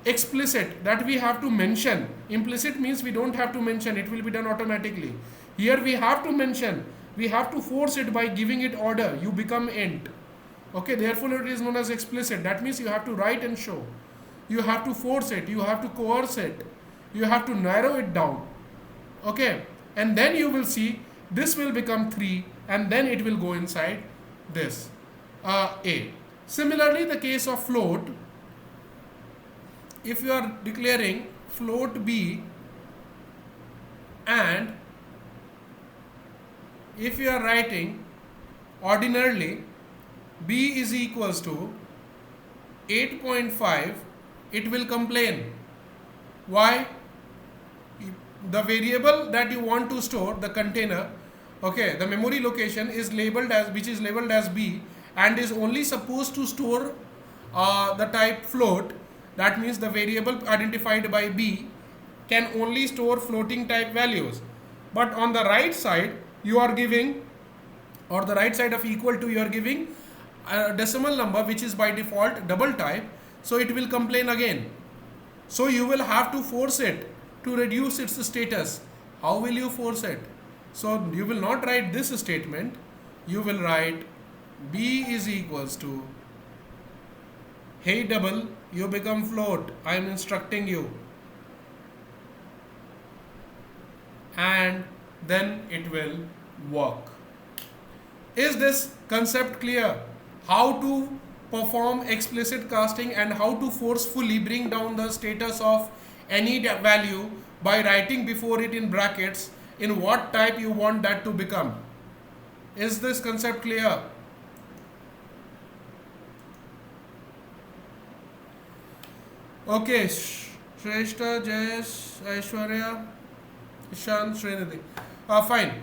explicit, that we have to mention. Implicit means we don't have to mention, it will be done automatically. Here we have to mention, we have to force it by giving it order, you become int. Okay, therefore it is known as explicit. That means you have to write and show, you have to force it, you have to coerce it, you have to narrow it down. Okay, and then you will see this will become 3 and then it will go inside this a. Similarly, the case of float, if you are declaring float b, and if you are writing ordinarily b is equals to 8.5, it will complain. Why? The variable that you want to store, the container, okay, the memory location is labeled as, which is labeled as b, and is only supposed to store the type float. That means the variable identified by b can only store floating type values. But on the right side you are giving, or the right side of equal to, you are giving a decimal number which is by default double type, so it will complain again. So you will have to force it to reduce its status. How will you force it? So you will not write this statement, you will write b is equals to, hey double, you become float, I am instructing you, and then it will work. Is this concept clear? How to perform explicit casting and how to forcefully bring down the status of any value by writing before it in brackets in what type you want that to become. Is this concept clear? Okay, Shrestha, Jayesh, Aishwarya, Ishan, Srinidhi. Fine.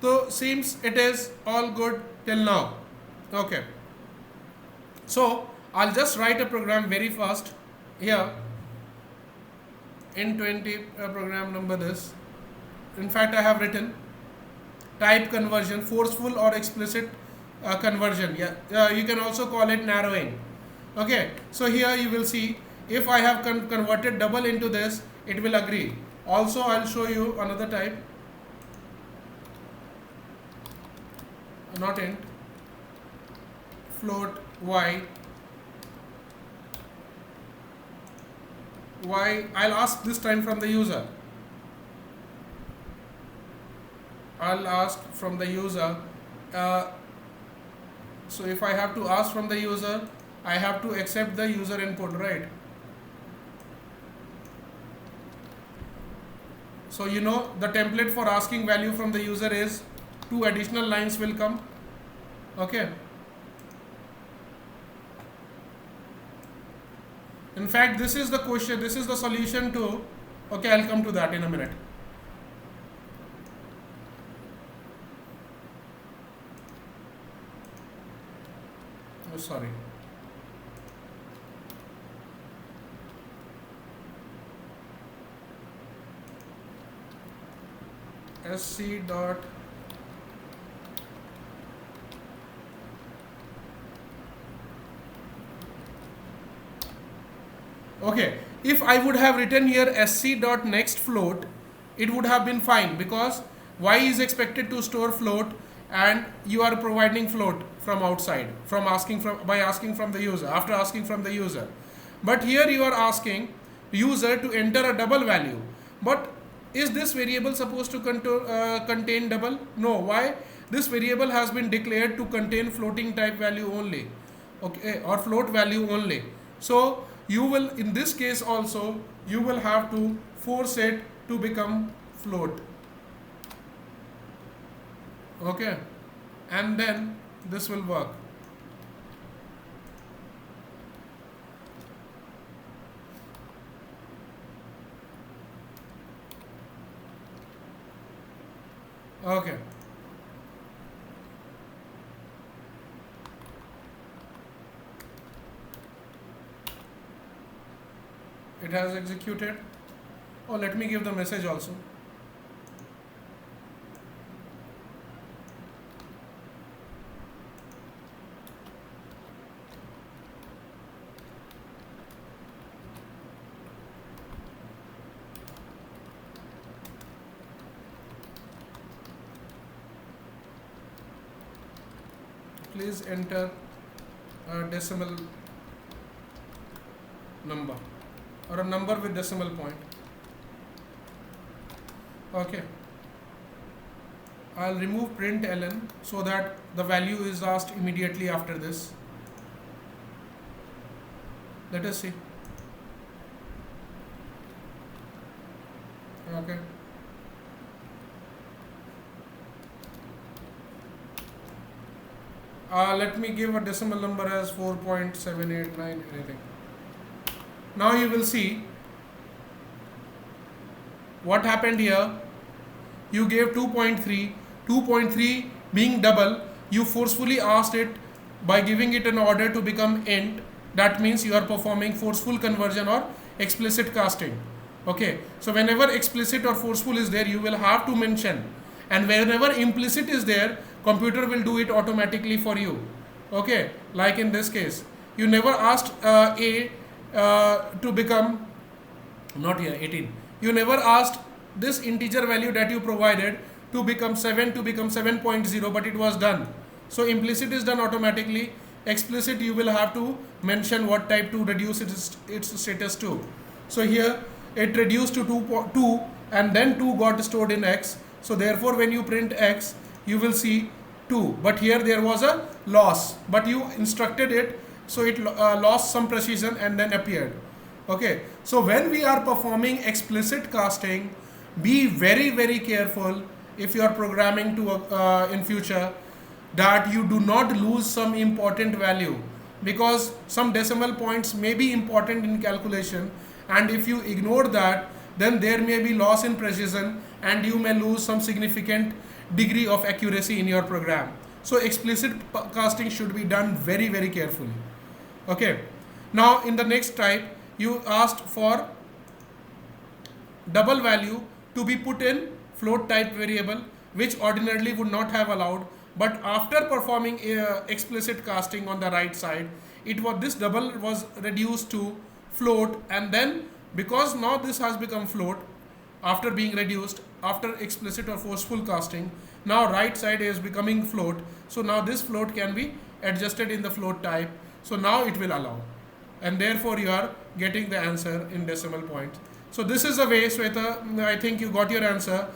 So seems it is all good till now. Okay. So I'll just write a program very fast here in 20 program number this. In fact, I have written type conversion, forceful or explicit conversion. Yeah, you can also call it narrowing. Okay, so here you will see if I have converted double into this, it will agree. Also, I'll show you another type, not int, float y. I'll ask this time from the user. I'll ask from the user. So if I have to ask from the user, I have to accept the user input, right? So you know the template for asking value from the user is 2 additional lines will come. Okay. In fact, this is the question, this is the solution to, okay, I'll come to that in a minute. Oh, sorry. SC dot okay, if I would have written here sc dot next float, it would have been fine, because y is expected to store float and you are providing float from outside by asking from the user, after asking from the user. But here you are asking user to enter a double value. But is this variable supposed to contain double? No. Why? this variable has been declared to contain floating type value only, okay, or float value only. So you will, in this case also, you will have to force it to become float, okay, and then this will work. Okay. It has executed. Oh, let me give the message also. Please enter a decimal number or a number with decimal point. Okay. I'll remove println so that the value is asked immediately after this. Let us see. Okay. Let me give a decimal number as 4.789 anything. Now you will see what happened here. You gave 2.3, 2.3 being double, you forcefully asked it by giving it an order to become int. That means you are performing forceful conversion or explicit casting. Okay, so whenever explicit or forceful is there, you will have to mention, and whenever implicit is there, computer will do it automatically for you. Okay, like in this case, you never asked a to become, not here 18, you never asked this integer value that you provided to become 7 to become 7.0, but it was done. So implicit is done automatically. Explicit you will have to mention what type to reduce its status to. So here it reduced to 2 and then 2 got stored in x. So therefore when you print x, you will see 2, but here there was a loss, but you instructed it, so it lost some precision and then appeared. Okay, so when we are performing explicit casting, be very careful if you are programming to in future, that you do not lose some important value, because some decimal points may be important in calculation, and if you ignore that, then there may be loss in precision and you may lose some significant degree of accuracy in your program. So explicit casting should be done very carefully. Okay, now in the next type, you asked for double value to be put in float type variable, which ordinarily would not have allowed, but after performing explicit casting on the right side, this double was reduced to float, and then because now this has become float after being reduced after explicit or forceful casting, now right side is becoming float. So now this float can be adjusted in the float type, so now it will allow, and therefore you are getting the answer in decimal points. So this is a way, Sweta, I think you got your answer.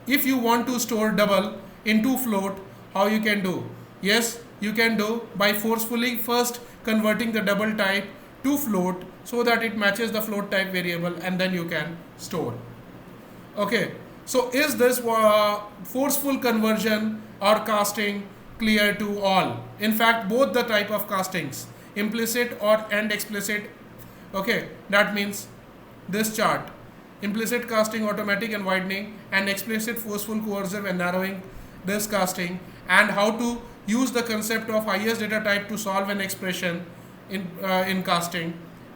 If you want to store double into float, how you can do? Yes, you can do by forcefully first converting the double type to float so that it matches the float type variable, and then you can store. Okay, so is this forceful conversion or casting clear to all? In fact, both the type of castings, implicit and explicit. Okay, that means this chart, implicit casting automatic and widening, and explicit forceful coercive and narrowing, this casting, and how to use the concept of highest data type to solve an expression in casting.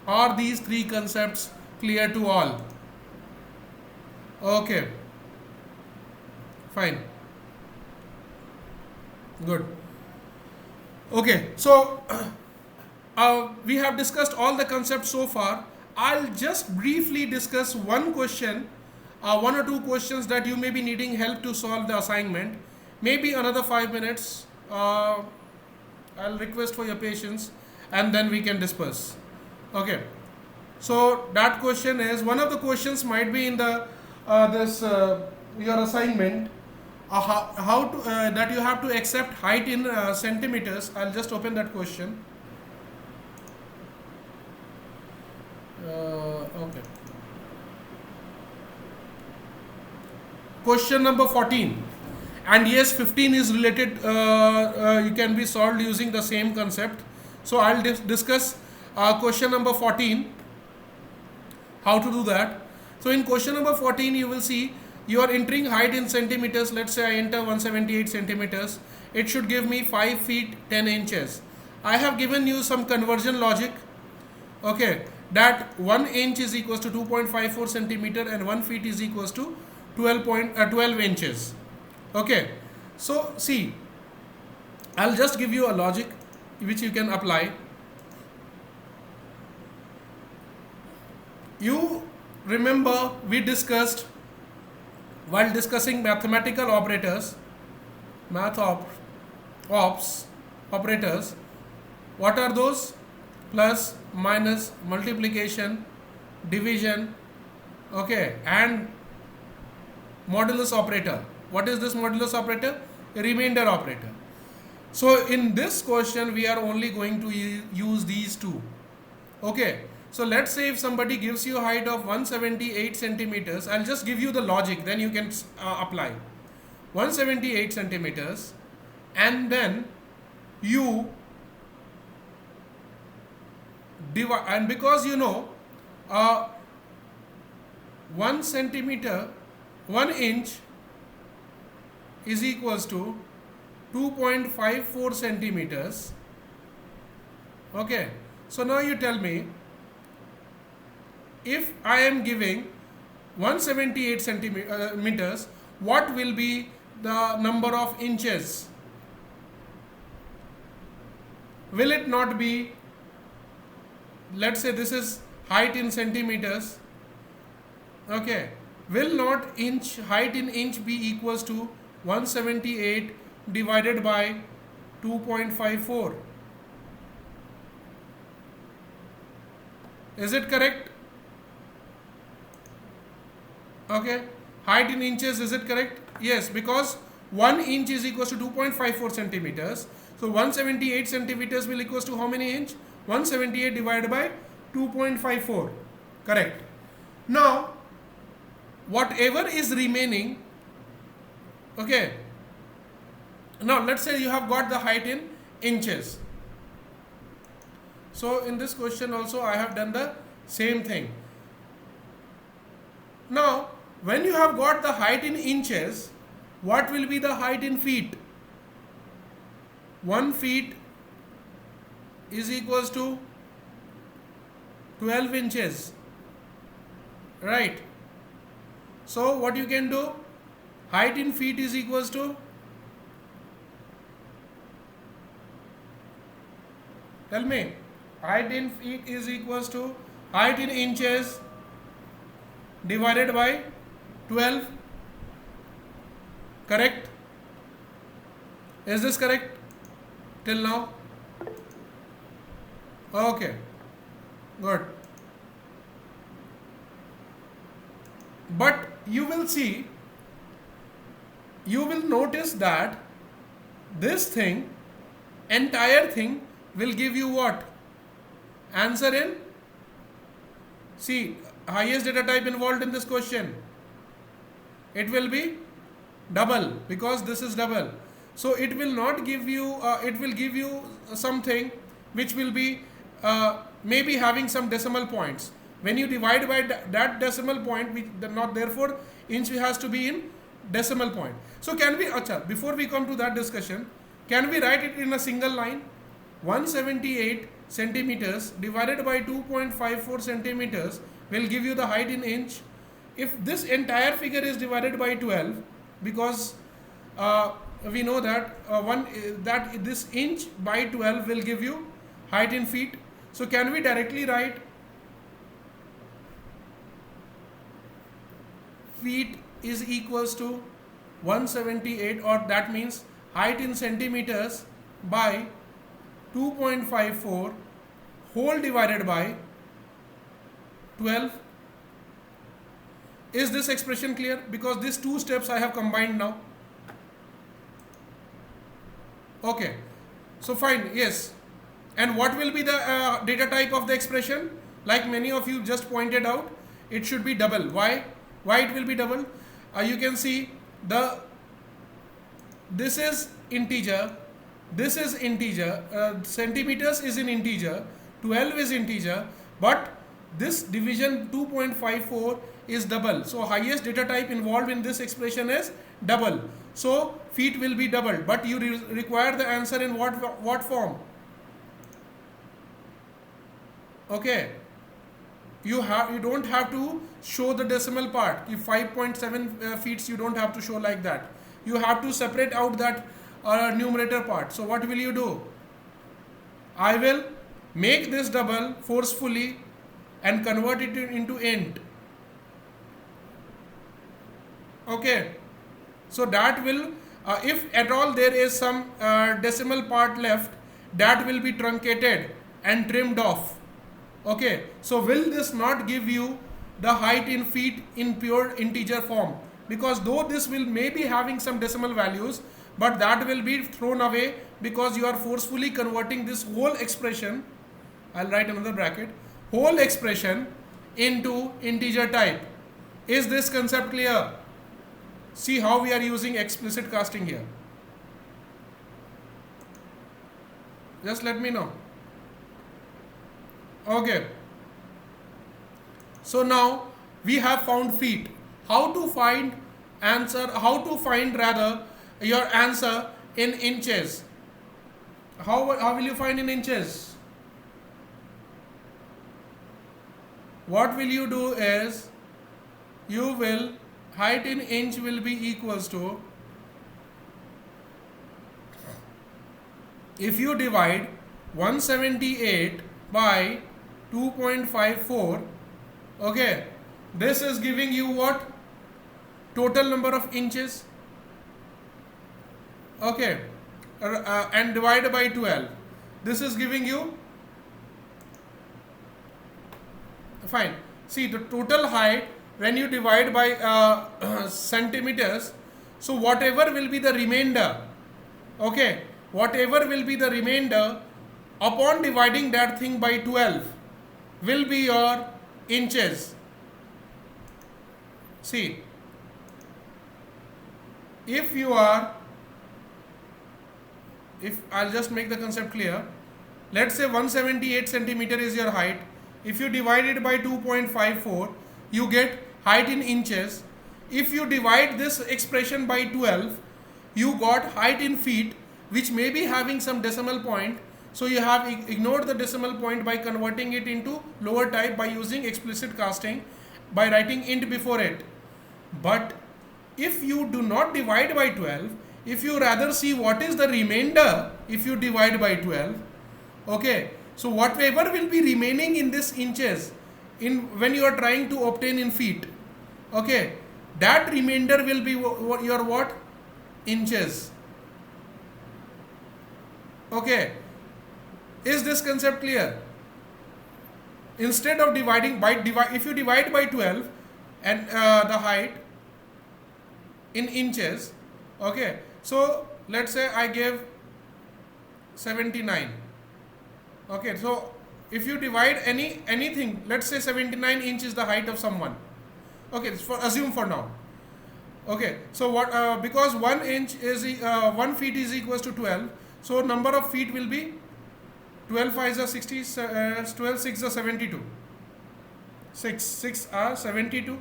Are these three concepts clear to all? Okay, fine, good. Okay, so we have discussed all the concepts so far. I'll just briefly discuss one question, one or two questions that you may be needing help to solve the assignment. Maybe another 5 minutes. I'll request for your patience, and then we can disperse. Okay, so that question is, one of the questions might be in the your assignment. how to that you have to accept height in centimeters. I'll just open that question. Okay. Question number 14. And yes, 15 is related, you can be solved using the same concept. So I'll discuss question number 14, how to do that. So in question number 14, you will see you are entering height in centimeters. Let's say I enter 178 centimeters. It should give me 5 feet 10 inches. I have given you some conversion logic. Okay, that 1 inch is equals to 2.54 centimeter and 1 feet is equals to 12 inches. Okay, so see, I'll just give you a logic which you can apply. You remember we discussed while discussing mathematical operators, ops operators, what are those? Plus, minus, multiplication, division, okay, and modulus operator. What is this modulus operator? A remainder operator. So in this question we are only going to use these two. Okay, so let's say if somebody gives you a height of 178 centimeters, I'll just give you the logic, then you can apply 178 centimeters, and then you divide, and because you know 1 centimeter, 1 inch is equals to 2.54 centimeters. Okay, so now you tell me, if I am giving 178 centimeters, what will be the number of inches? Will it not be, let's say this is height in centimeters, okay, will not height in inch be equals to 178 divided by 2.54? Is it correct? Okay, height in inches, is it correct? Yes, because 1 inch is equals to 2.54 centimeters. So 178 centimeters will equals to how many inch? 178 divided by 2.54. Correct. Now, whatever is remaining, okay, now let's say you have got the height in inches. So in this question also I have done the same thing. Now when you have got the height in inches, what will be the height in feet? 1 feet is equals to 12 inches, right? So what you can do, height in feet is equals to, tell me, height in feet is equals to height in inches divided by 12. Correct? Is this correct till now? Okay, good. But you will see, you will notice that this thing, entire thing will give you what? Answer in, see, highest data type involved in this question. It will be double, because this is double. So it will not give you, it will give you something which will be maybe having some decimal points. When you divide by that decimal point, therefore inch has to be in decimal point. So can we, before we come to that discussion, can we write it in a single line? 178 centimeters divided by 2.54 centimeters will give you the height in inch. If this entire figure is divided by 12, because we know that that this inch by 12 will give you height in feet. So can we directly write feet is equals to 178, or that means height in centimeters by 2.54 whole divided by 12. Is this expression clear? Because these two steps I have combined now. Okay, so fine, yes. And what will be the data type of the expression? Like many of you just pointed out, it should be double. Why it will be double? You can see the this is integer, this is integer, centimeters is in integer, 12 is integer, but this division 2.54 is double. So highest data type involved in this expression is double. So feet will be doubled, but you require the answer in what form? Okay, you don't have to show the decimal part. If 5.7 feet, you don't have to show like that. You have to separate out that numerator part. So what will you do? I will make this double forcefully and convert it into int. Okay, so that will if at all there is some decimal part left, that will be truncated and trimmed off. Okay, so will this not give you the height in feet in pure integer form? Because though this will maybe having some decimal values, but that will be thrown away because you are forcefully converting this whole expression. I'll write another bracket, whole expression into integer type. Is this concept clear? See how we are using explicit casting here. Just let me know. Okay, so now we have found feet. How to find rather your answer in inches? How will you find in inches? What will you do is, you will height in inch will be equals to, if you divide 178 by 2.54, okay, this is giving you what? Total number of inches. Okay, and divided by 12, this is giving you, fine, see the total height when you divide by centimeters. So whatever will be the remainder, okay, whatever will be the remainder upon dividing that thing by 12 will be your inches. See, if I'll just make the concept clear, let's say 178 centimeter is your height. If you divide it by 2.54, you get height in inches. If you divide this expression by 12, you got height in feet, which may be having some decimal point. So you have ignored the decimal point by converting it into lower type by using explicit casting, by writing int before it. But if you do not divide by 12, if you rather see what is the remainder if you divide by 12, okay, so whatever will be remaining in this inches in when you are trying to obtain in feet, okay, that remainder will be your what? Inches. Okay, is this concept clear? Instead of dividing by if you divide by 12 and the height in inches, okay, so let's say I give 79. Okay, so if you divide anything, let's say 79 inch is the height of someone. Okay, assume for now. Okay, so what because 1 inch is 1 feet is equals to 12, so number of feet will be 12 5 is 60, 12 6 is 72. 6 are 72.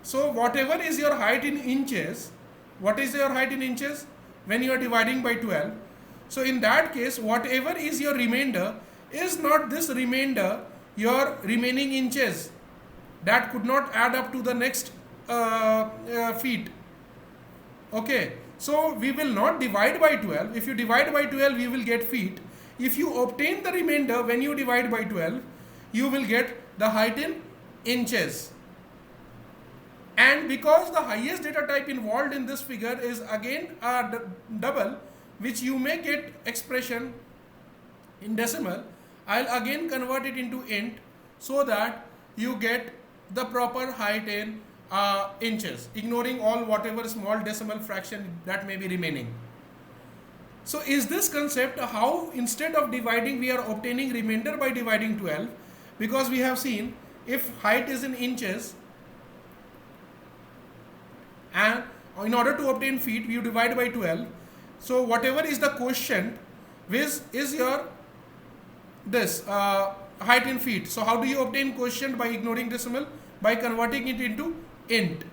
So whatever is your height in inches, what is your height in inches when you are dividing by 12? So in that case, whatever is your remainder is not this remainder your remaining inches. That could not add up to the next feet. Okay, so we will not divide by 12. If you divide by 12, you will get feet. If you obtain the remainder when you divide by 12, you will get the height in inches. And because the highest data type involved in this figure is again double, which you may get expression in decimal, I'll again convert it into int so that you get the proper height in inches, ignoring all whatever small decimal fraction that may be remaining. So is this concept how instead of dividing we are obtaining remainder by dividing 12, because we have seen if height is in inches and in order to obtain feet you divide by 12, so whatever is the quotient is your this height in feet. So how do you obtain quotient? By ignoring decimal, by converting it into int.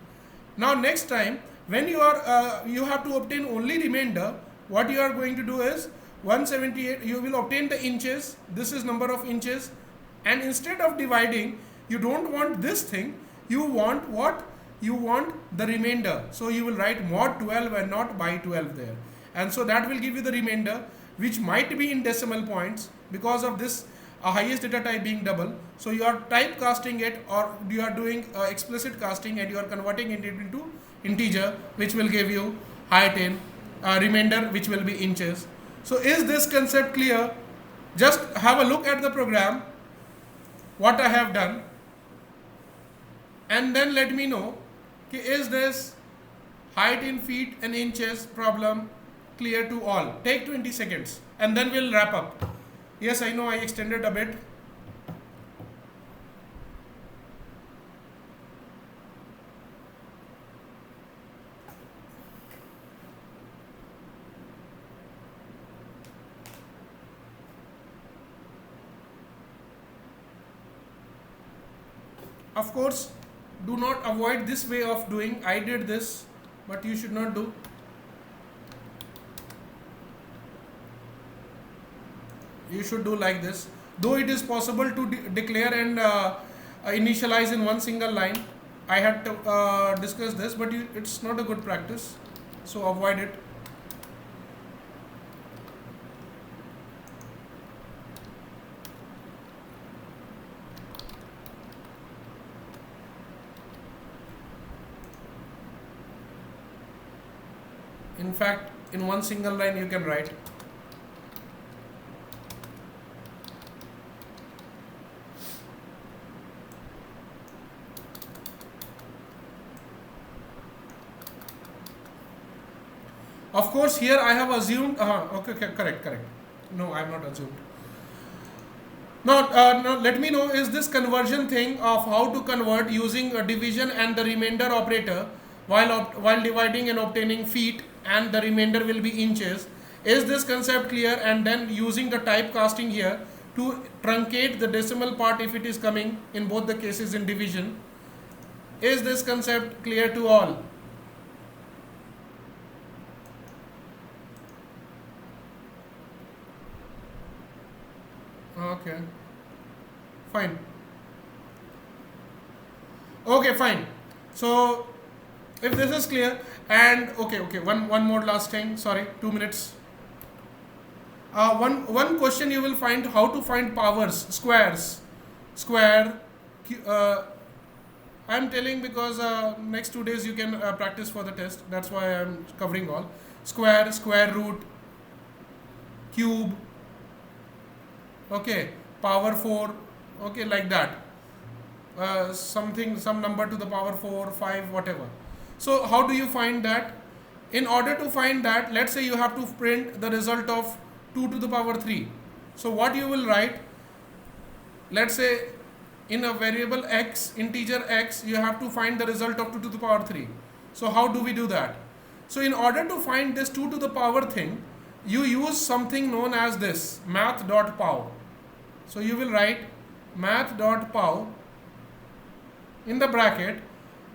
Now next time when you are you have to obtain only remainder, what you are going to do is 178, you will obtain the inches, this is number of inches, and instead of dividing you don't want this thing, you want what? You want the remainder, so you will write mod 12 and not by 12 there, and so that will give you the remainder, which might be in decimal points because of this highest data type being double. So you are typecasting it, or you are doing explicit casting and you are converting it into integer, which will give you height in remainder, which will be inches. So is this concept clear? Just have a look at the program, what I have done, and then let me know, is this height in feet and inches problem clear to all? Take 20 seconds and then we'll wrap up. Yes, I know I extended a bit. Of course, do not avoid this way of doing. I did this, but you should not do. You should do like this. Though it is possible to declare and initialize in one single line, I had to discuss this, but it's not a good practice, so avoid it. In fact, in one single line you can write. Of course, here I have assumed, okay, correct. No, I have not assumed. Now, let me know, is this conversion thing of how to convert using a division and the remainder operator while dividing and obtaining feet, and the remainder will be inches. Is this concept clear? And then using the typecasting here to truncate the decimal part if it is coming in both the cases in division. Is this concept clear to all? Okay, fine. Okay, fine. So if this is clear, and okay, one more last thing, sorry, 2 minutes. One question you will find, how to find powers, square. I'm telling because next 2 days you can practice for the test, that's why I'm covering all. Square root, cube, okay, power 4, okay, like that, some number to the power 4, 5, whatever. So how do you find that? In order to find that, let's say you have to print the result of 2 to the power 3. So what you will write, let's say in a variable x, integer x, you have to find the result of 2 to the power 3. So how do we do that? So in order to find this 2 to the power thing, you use something known as this, math.pow. So you will write math.pow in the bracket,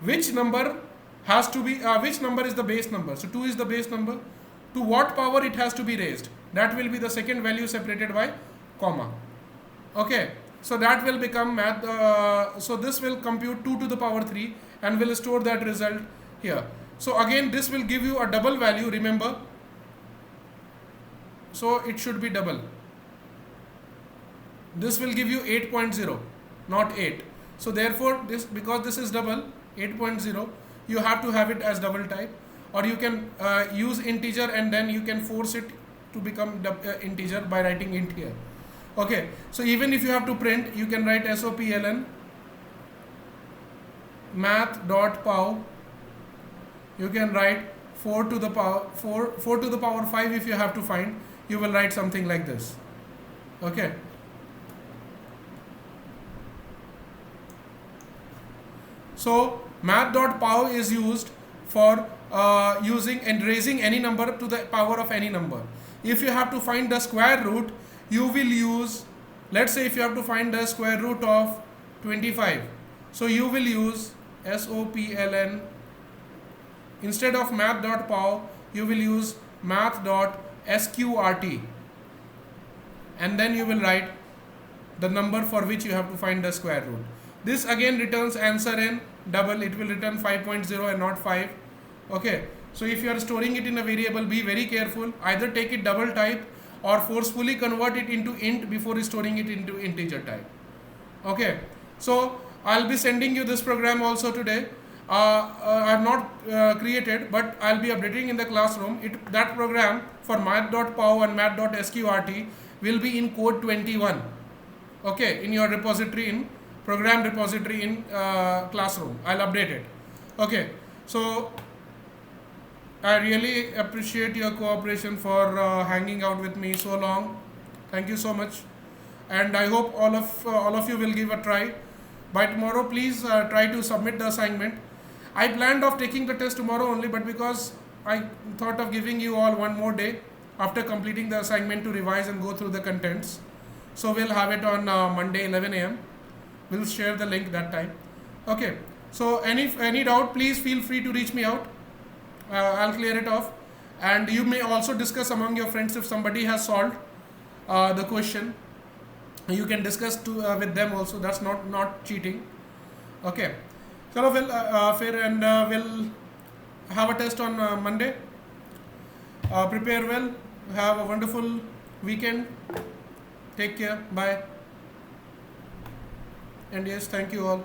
which number has to be, which number is the base number. So 2 is the base number. To what power it has to be raised. That will be the second value separated by comma. Okay. So that will become math. So this will compute 2 to the power 3 and will store that result here. So again, this will give you a double value, remember. So it should be double. This will give you 8.0, not 8. So therefore, this, because this is double, 8.0, you have to have it as double type, or you can use integer and then you can force it to become integer by writing int here. Okay, so even if you have to print, you can write SOPLN math.pow, you can write 4 to the power 4 to the power 5. If you have to find, you will write something like this. Okay. So math.pow is used for using and raising any number to the power of any number. If you have to find the square root, you will use, let's say if you have to find the square root of 25, so you will use SOPLN. Instead of math.pow, you will use math.sqrt, and then you will write the number for which you have to find the square root. This again returns answer in double. It will return 5.0 and not 5. Okay, so if you are storing it in a variable, be very careful. Either take it double type or forcefully convert it into int before storing it into integer type. Okay, so I'll be sending you this program also today. I have not created, but I'll be updating in the classroom. That program for math.pow and math.sqrt will be in code 21. Okay, in your repository, in program repository in classroom. I'll update it. Okay, so I really appreciate your cooperation for hanging out with me so long. Thank you so much, and I hope all of you will give a try. By tomorrow, please try to submit the assignment. I planned of taking the test tomorrow only, but because I thought of giving you all one more day after completing the assignment to revise and go through the contents. So we'll have it on Monday 11 a.m. We'll share the link that time. Okay, so any doubt, please feel free to reach me out. I'll clear it off, and you may also discuss among your friends. If somebody has solved the question, you can discuss with them also. That's not cheating. Okay, so we'll fair, and we'll have a test on Monday. Prepare well. Have a wonderful weekend. Take care. Bye. And yes, thank you all.